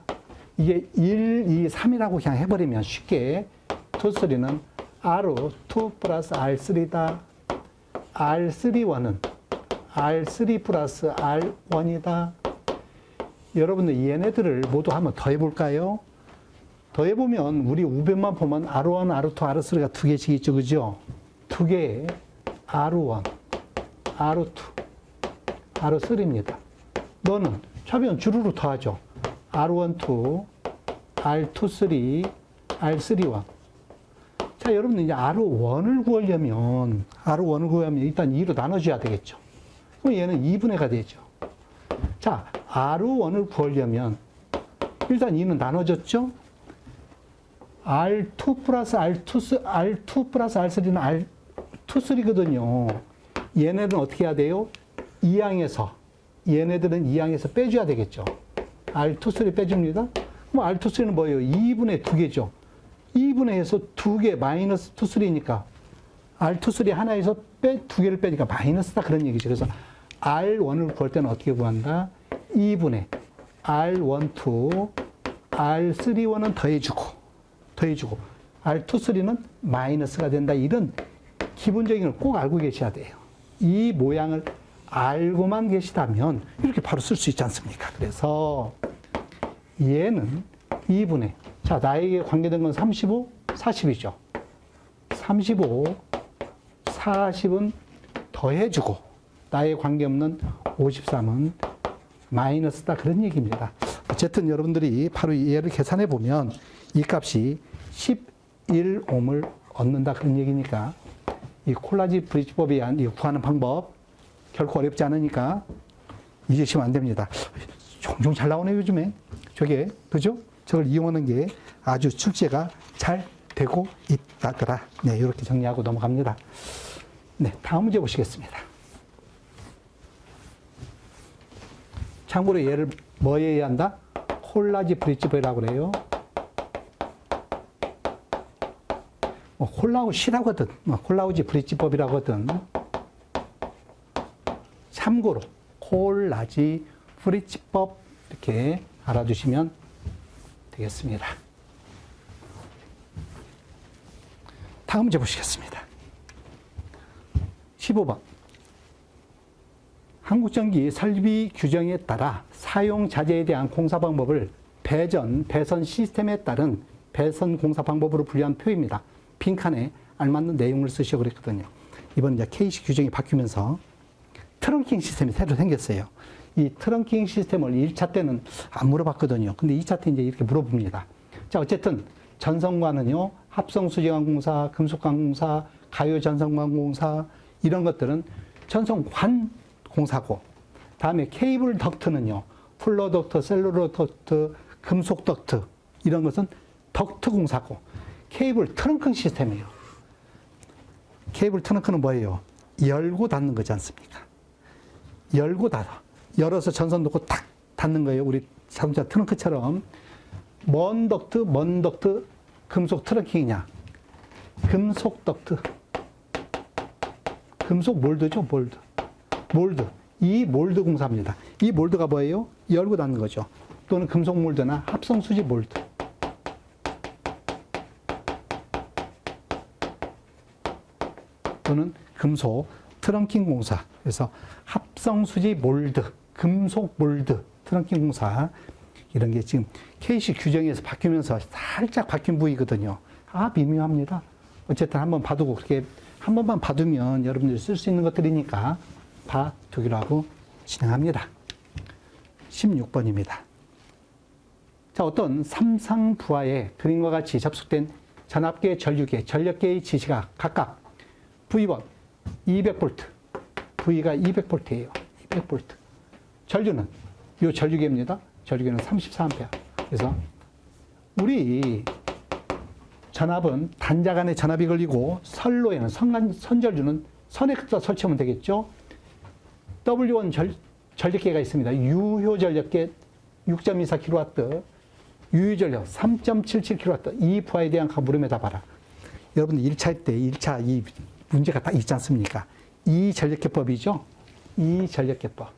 이게 1, 2, 3이라고 그냥 해버리면 쉽게 2, 3는 R2 플러스 R3다. R3, 1은 R3 플러스 R1이다. 여러분들 얘네들을 모두 한번 더해볼까요? 더해보면 우리 우변만 보면 R1, R2, R3가 두 개씩 있죠. 그죠? 두 개의 R1, R2, R3입니다. 너는 좌변 주르륵 더하죠. R12, R23, R31. 자, 여러분 이제 R1을 구하려면 일단 2로 나눠줘야 되겠죠. 그럼 얘는 2분의가 되죠. 자, R1을 구하려면 일단 2는 나눠졌죠. R2 플러스 R2 플러스 R3는 R23거든요. 얘네들은 어떻게 해야 돼요? 얘네들은 2항에서 빼줘야 되겠죠. R23 빼줍니다. 그럼 R23는 뭐예요? 2분의 2개죠. 2분의에서 2개 마이너스 23니까 R23 하나에서 2개를 빼니까 마이너스다 그런 얘기죠. 그래서 R1을 구할 때는 어떻게 구한다? 2분의 R12, R31은 더해주고 R23는 마이너스가 된다. 이런 기본적인 걸 꼭 알고 계셔야 돼요. 이 모양을 알고만 계시다면 이렇게 바로 쓸 수 있지 않습니까? 그래서 얘는 2분의, 자, 나에게 관계된 건 35, 40이죠. 35, 40은 더해주고 나에 관계없는 53은 마이너스다 그런 얘기입니다. 어쨌든 여러분들이 바로 얘를 계산해 보면 이 값이 11옴을 얻는다 그런 얘기니까 이 콜라지 브리지법에 의한 구하는 방법 결코 어렵지 않으니까 잊으시면 안 됩니다. 종종 잘 나오네요, 요즘에. 저게, 그죠? 저걸 이용하는 게 아주 출제가 잘 되고 있다더라. 네, 이렇게 정리하고 넘어갑니다. 네, 다음 문제 보시겠습니다. 참고로 얘를 뭐에 의한다? 콜라지 브리지법이라고 그래요. 콜라우시라고 하든, 콜라우지 브리지법이라고 하든, 참고로 콜라지 브리지법 이렇게 알아두시면 되겠습니다. 다음 문제 보시겠습니다. 15번. 한국전기 설비 규정에 따라 사용 자재에 대한 공사 방법을 배선 시스템에 따른 배선 공사 방법으로 분류한 표입니다. 빈칸에 알맞는 내용을 쓰시오 그랬거든요. 이번 이제 K식 규정이 바뀌면서 트렁킹 시스템이 새로 생겼어요. 이 트렁킹 시스템을 1차 때는 안 물어봤거든요. 근데 2차 때 이제 이렇게 물어봅니다. 자, 어쨌든 전선관은요, 합성수지관공사, 금속관공사, 가요전선관공사, 이런 것들은 전선관 공사고, 다음에 케이블 덕트는요, 플러 덕트, 셀룰러 덕트, 금속 덕트, 이런 것은 덕트 공사고, 케이블 트렁킹 시스템이에요. 케이블 트렁크는 뭐예요? 열고 닫는 거지 않습니까? 열고 닫아. 열어서 전선 놓고 탁 닫는 거예요. 우리 자동차 트렁크처럼. 먼 덕트, 금속 트렁킹이냐? 금속 덕트. 금속 몰드죠, 몰드. 이 몰드 공사입니다. 이 몰드가 뭐예요? 열고 닫는 거죠. 또는 금속 몰드나 합성 수지 몰드. 또는 금속 트렁킹 공사. 그래서 합성 수지 몰드, 금속 몰드, 트렁킹 공사. 이런 게 지금 K식 규정에서 바뀌면서 살짝 바뀐 부위거든요. 미묘합니다. 어쨌든 한번 봐두고 그렇게 한 번만 봐두면 여러분들이 쓸 수 있는 것들이니까 봐두기로 하고 진행합니다. 16번입니다. 자, 어떤 삼상부하에 그림과 같이 접속된 전압계, 전류계, 전력계의 지시가 각각 V1 200V, V가 200V예요. 200V. 전류는 이 전류계입니다. 전류계는 34A. 그래서 우리 전압은 단자 간의 전압이 걸리고 선로에는 선전류는 선에 설치하면 되겠죠. W1 전력계가 있습니다. 유효 전력계 6.24kW, 유효 전력 3.77kW. 이 부하에 대한 물음에 답하라. 여러분들 1차 때 1차 이 문제가 딱 있지 않습니까? 이 전력계법이죠. 이 전력계법.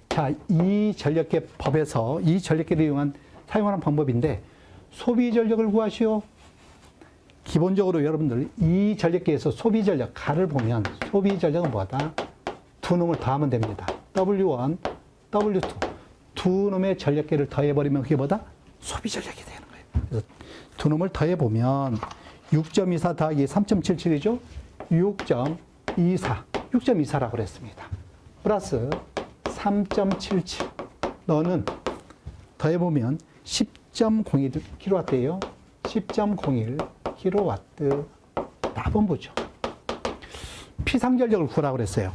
자, 이 전력계법에서 이 전력계를 사용하는 방법인데, 소비 전력을 구하시오. 기본적으로 여러분들 이 전력계에서 소비 전력 가를 보면 소비 전력은 뭐다? 두 놈을 더하면 됩니다. W1, W2. 두 놈의 전력계를 더해버리면 그게 뭐다? 소비 전력이 되는 거예요. 그래서 두 놈을 더해보면 6.24 더하기 3.77이죠? 6.24. 6.24라고 그랬습니다. 플러스 3.77. 너는 더해보면 10.01kW예요. 10.01kW. 답은 뭐죠? 피상전력을 구하라고 그랬어요.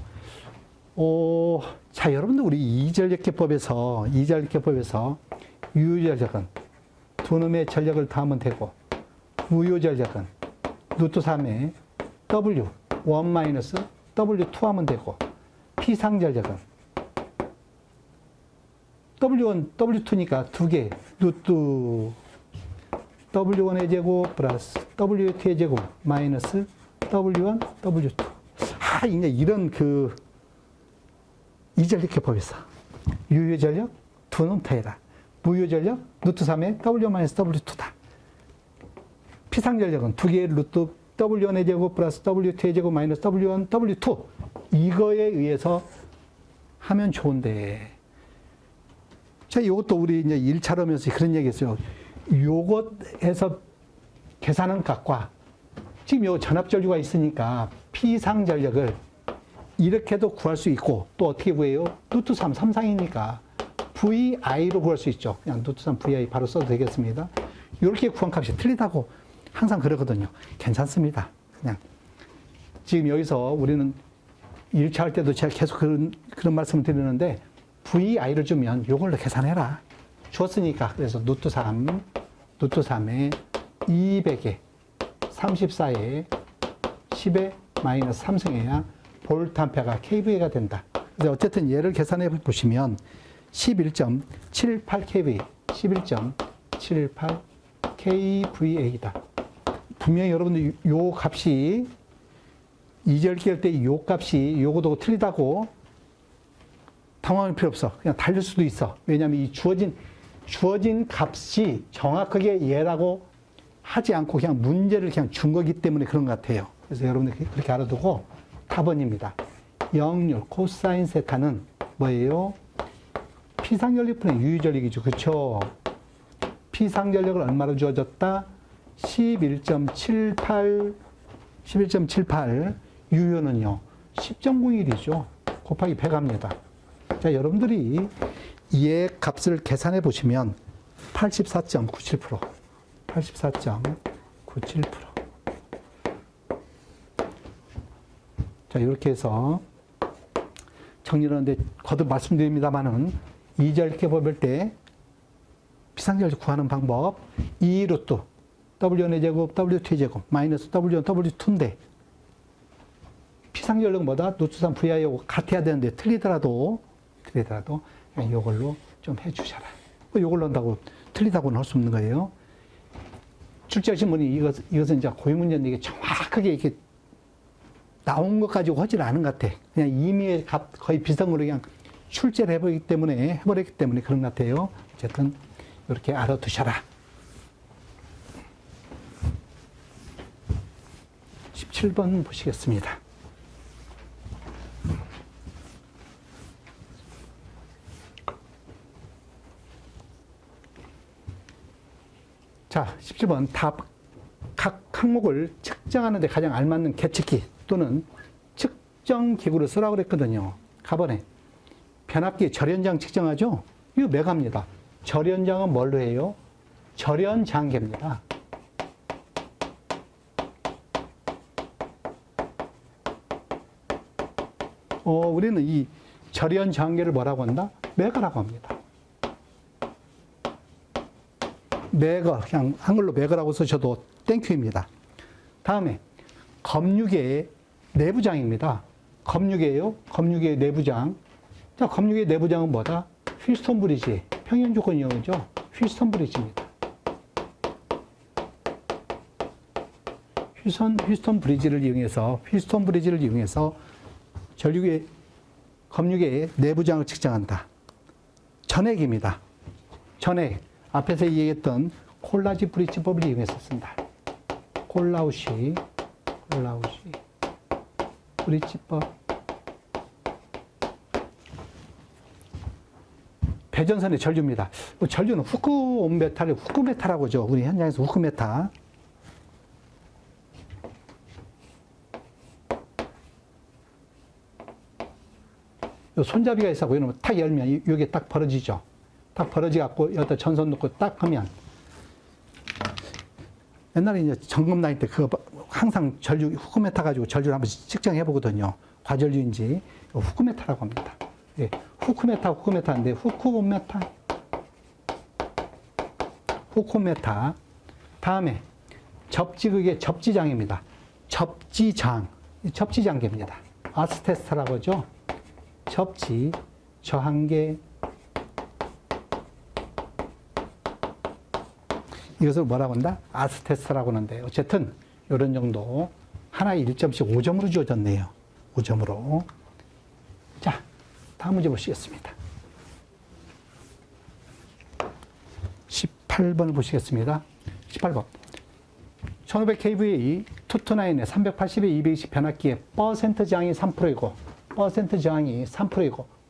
자, 여러분들 우리 이전력계법에서 유효전력은 두 놈의 전력을 더하면 되고, 무효전력은 루트 3의 W1 W2 하면 되고, 피상전력은 W1, W2니까 두 개, 루트 W1의 제곱 플러스 W2의 제곱 마이너스 W1, W2. 이제 이런 이전력계법에서 유효전력 두 놈 더해라. 무효전력 루트 3의 W1 마이너스 W2다. 피상전력은 두 개의 루트 W1의 제곱 플러스 W2의 제곱 마이너스 W1, W2. 이거에 의해서 하면 좋은데. 자, 이것도 우리 이제 1차로 하면서 그런 얘기 했어요. 요것에서 계산한 값과 지금 요 전압전류가 있으니까 피상전력을 이렇게도 구할 수 있고, 또 어떻게 구해요? 루트 3, 3상이니까 VI로 구할 수 있죠. 그냥 루트 3 VI 바로 써도 되겠습니다. 이렇게 구한 값이 틀리다고 항상 그러거든요. 괜찮습니다. 그냥 지금 여기서 우리는 1차 할 때도 제가 계속 그런 말씀을 드리는데, VI를 주면 이걸로 계산해라. 줬으니까. 그래서 루트 3, 루트 3에 200에 34에 10에 마이너스 3승해야 볼트 암페어가 kVA가 된다. 그래서 어쨌든 얘를 계산해 보시면 11.78 kVA, 11.78 kVA이다. 분명히 여러분들 요 값이 이절기할 때 요 값이 요거도 틀리다고 당황할 필요 없어. 그냥 달릴 수도 있어. 왜냐하면 이 주어진 값이 정확하게 얘라고 하지 않고 그냥 문제를 그냥 준 거기 때문에 그런 것 같아요. 그래서 여러분들 그렇게 알아두고 답번입니다. 역률 코사인 세타는 뭐예요? 피상전력분의 유효전력이죠. 그렇죠? 피상전력을 얼마로 주어졌다? 11.78 유효는요 10.01이죠. 곱하기 100 합니다. 자, 여러분들이 얘 값을 계산해 보시면 84.97%, 84.97%. 자, 이렇게 해서 정리하는데 거듭 말씀드립니다만은 이절계법일 때 피상전력 구하는 방법 2루트 W1의 제곱, W2의 제곱, 마이너스 W1, W2인데 피상전력은 뭐다? 루트 3 VI하고 같아야 되는데 틀리더라도 그냥 이걸로 좀 해주셔라. 이걸로 한다고 틀리다고는 할 수 없는 거예요. 출제하신 분이 이것은 이제 고유문제인데 이게 정확하게 이렇게 나온 것 가지고 하질 않은 것 같아. 그냥 임의의 값 거의 비슷한 걸로 그냥 출제를 해버렸기 때문에 그런 것 같아요. 어쨌든 이렇게 알아두셔라. 17번 보시겠습니다. 자, 17번 각 항목을 측정하는 데 가장 알맞는 계측기 또는 측정기구를 쓰라고 그랬거든요. 가번에 변압기 절연장 측정하죠? 이거 메가입니다. 절연장은 뭘로 해요? 절연장계입니다. 우리는 이 절연장계를 뭐라고 한다? 메가라고 합니다. 메가, 그냥 한글로 메가라고 쓰셔도 땡큐입니다. 다음에 검유계의 내부장입니다. 검유계예요. 검유계의 내부장. 자, 검유계의 내부장은 뭐다? 휠스톤 브리지. 평형 조건 이용이죠. 휠스톤 브리지입니다. 휠스톤 브리지를 이용해서 전류계, 검유계의 내부장을 측정한다. 전액입니다. 전액. 앞에서 얘기했던 콜라지 브리지법을 이용해서 쓴다. 콜라우시 브리지법. 배전선의 전류입니다. 전류는 후크메타라고 하죠. 우리 현장에서 후크메타. 요 손잡이가 있어고 이러면 탁 열면 이게 딱 벌어지죠. 딱 벌어지갖고 여기다 전선 놓고 딱 하면 옛날에 이제 점검 다닐 때 그거 항상 전류 후크메타 가지고 전류를 한번 측정해 보거든요. 과전류인지 후크메타라고 합니다. 예, 후크메타인데 후크메타. 다음에 접지극의 접지장입니다. 접지장계입니다. 아스테스트라고 하죠. 접지, 저항계. 이것을 뭐라고 한다? 아스테스트라고 하는데, 어쨌든, 이런 정도. 하나에 1점씩 5점으로 주어졌네요. 5점으로. 자, 다음 문제 보시겠습니다. 18번을 보시겠습니다. 18번. 1500kVA 229에 380에 220 변압기의 퍼센트 저항이 3%이고,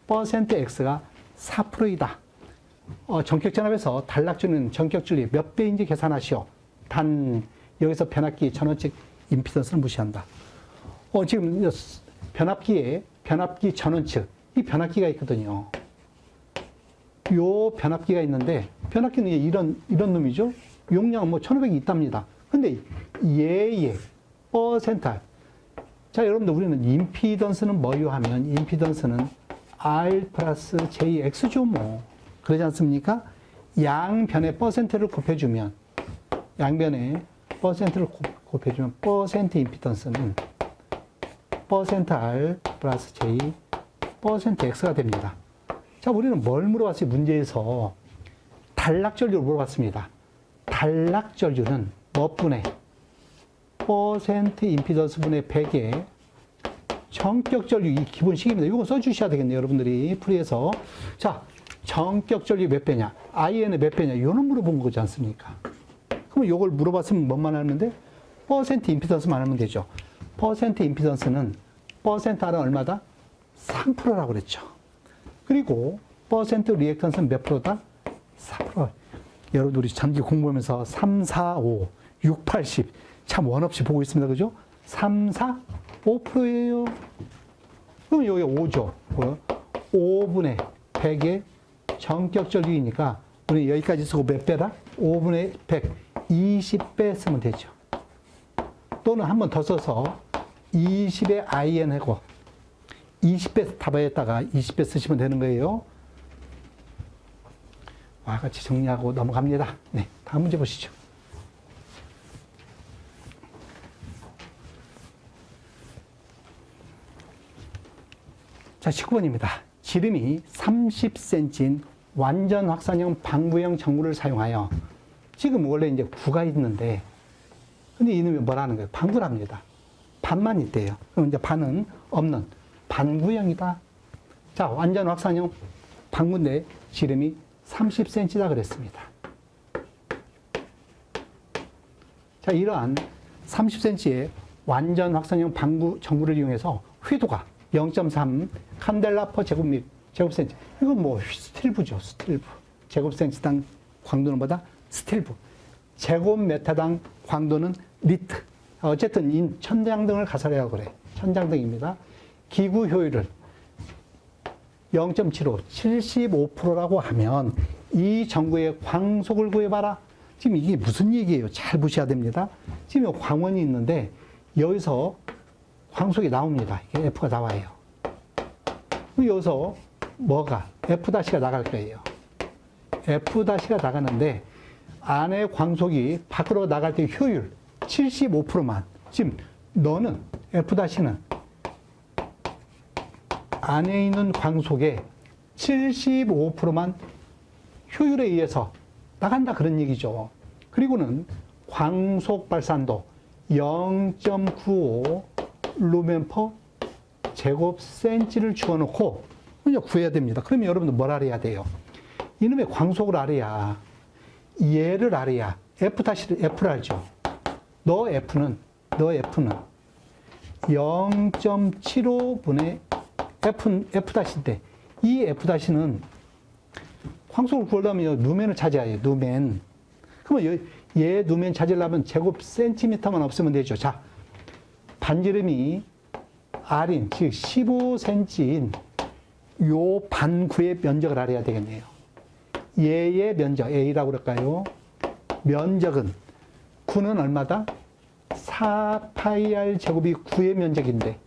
퍼센트 X가 4%이다. 전격전압에서 단락주는 전격줄이 몇 배인지 계산하시오. 단, 여기서 변압기 전원측 임피던스를 무시한다. 지금 변압기 전원측, 이 변압기가 있거든요. 요 변압기가 있는데, 변압기는 이런 놈이죠? 용량은 뭐 1500이 있답니다. 근데 얘의 퍼센트. 자, 여러분들 우리는 임피던스는 뭐요 하면, 임피던스는 R 플러스 JX죠, 뭐. 그러지 않습니까? 양변의 퍼센트를 곱해주면, 퍼센트 임피던스는 퍼센트 R 플러스 J 퍼센트 X가 됩니다. 자, 우리는 뭘 물어봤어요? 문제에서 단락전류를 물어봤습니다. 단락전류는 몇 분의 퍼센트 임피던스 분의 100의 전격전류, 이 기본식입니다. 이거 써주셔야 되겠네요, 여러분들이 풀이해서. 자, 전격전류 몇 배냐, IN은 몇 배냐, 이거는 물어본 거지 않습니까? 그럼 이걸 물어봤으면 뭐만 하면 돼? 퍼센트 임피던스만 하면 되죠. 퍼센트 임피던스는 퍼센트 R은 얼마다? 3%라고 그랬죠. 그리고 퍼센트 리액턴스는 몇 프로다? 4%. 여러분 우리 전기 공부하면서 3, 4, 5, 6, 8, 10 참 원 없이 보고 있습니다. 그죠? 3, 4, 5%예요. 그럼 여기 5죠. 5분의 100의 전격전류이니까 우리 여기까지 쓰고 몇 배다? 5분의 100, 20배 쓰면 되죠. 또는 한 번 더 써서 20의 IN 하고 20배 답에다가 20배 쓰시면 되는 거예요. 와 같이 정리하고 넘어갑니다. 네, 다음 문제 보시죠. 자, 19번입니다. 지름이 30cm인 완전 확산형 방부형 전구를 사용하여, 지금 원래 이제 구가 있는데, 근데 이놈이 뭐라는 거예요? 방구랍니다. 반만 있대요. 그럼 이제 반은 없는 반구형이다. 자, 완전 확산형 방구인데 지름이 30cm다 그랬습니다. 자, 이러한 30cm의 완전 확산형 방구 전구를 이용해서 휘도가 0.3 칸델라 퍼 제곱센치. 이건 뭐 스틸브죠, 스틸브. 제곱센치당 광도는 뭐다? 스틸브. 제곱메타당 광도는 리트. 어쨌든 천장등을 가설하라고 그래. 천장등입니다. 기구 효율을 0.75, 75%라고 하면 이 전구의 광속을 구해봐라. 지금 이게 무슨 얘기예요? 잘 보셔야 됩니다. 지금 광원이 있는데 여기서 광속이 나옵니다. 이게 F가 나와요. 여기서 뭐가? F-가 나갈 거예요. F-가 나가는데 안에 광속이 밖으로 나갈 때 효율 75%만. 지금 너는 F'는 안에 있는 광속의 75%만 효율에 의해서 나간다 그런 얘기죠. 그리고는 광속 발산도 0.95 루멘/제곱센치를 주어놓고 이제 구해야 됩니다. 그러면 여러분들 뭘 알아야 돼요? 이놈의 광속을 알아야 얘를 알아야 F'를 알죠. 너 F는 0.75분의 F'인데 이 F'는 광속을 구하려면 누멘을 찾아야 해요. 누멘. 그러면 얘 누멘 찾으려면 제곱 센티미터만 없으면 되죠. 자, 반지름이 R인, 즉 15cm인 요 반구의 면적을 알아야 되겠네요. 얘의 면적, A라고 그럴까요? 면적은 9는 얼마다? 4πr 제곱이 9의 면적인데,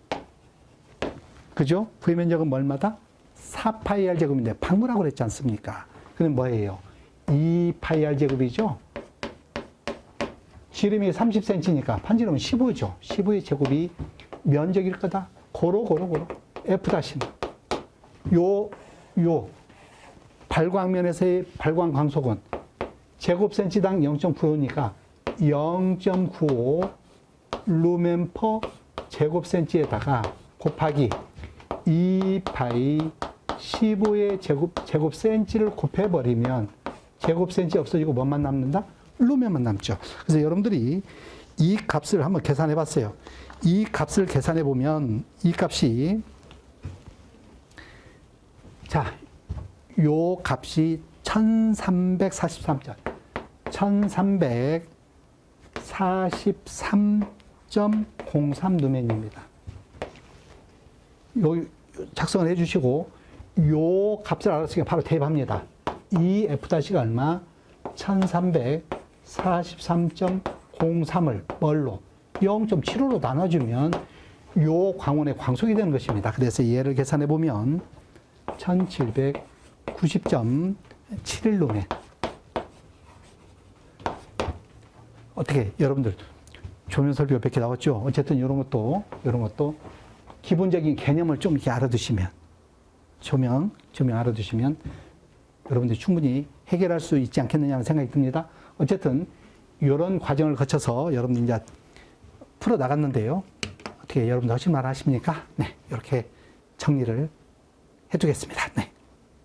그죠? 9의 면적은 얼마다? 4πr 제곱인데 방구라고 그랬지 않습니까? 그럼 뭐예요? 2πr 제곱이죠? 지름이 30cm니까 반지름은 15죠. 15의 제곱이 면적일 거다. 고로. F'는 요 발광면에서의 발광 광속은 제곱센치당 0.95니까 0.95 루멘/제곱센치에다가 곱하기 2파이 15의 제곱센치를 곱해버리면 제곱센치 없어지고 뭐만 남는다? 루멘만 남죠. 그래서 여러분들이 이 값을 한번 계산해 봤어요. 이 값을 계산해 보면 이 값이, 자, 요 값이 1343점, 1343.03 루멘입니다. 요 작성을 해 주시고 요 값을 알았으니까 바로 대입합니다. 이 F'가 얼마? 1343.03을 뭘로? 0.75로 나눠주면 요 광원의 광속이 되는 것입니다. 그래서 얘를 계산해 보면 1790.71 루멘. 어떻게 여러분들 조면 설비가 몇 개 나왔죠? 어쨌든 이런 것도 기본적인 개념을 좀 이렇게 알아두시면, 조명 알아두시면 여러분들이 충분히 해결할 수 있지 않겠느냐는 생각이 듭니다. 어쨌든 이런 과정을 거쳐서 여러분들 이제 풀어 나갔는데요. 어떻게 여러분들 하실 말 하십니까? 네, 이렇게 정리를 해두겠습니다. 네.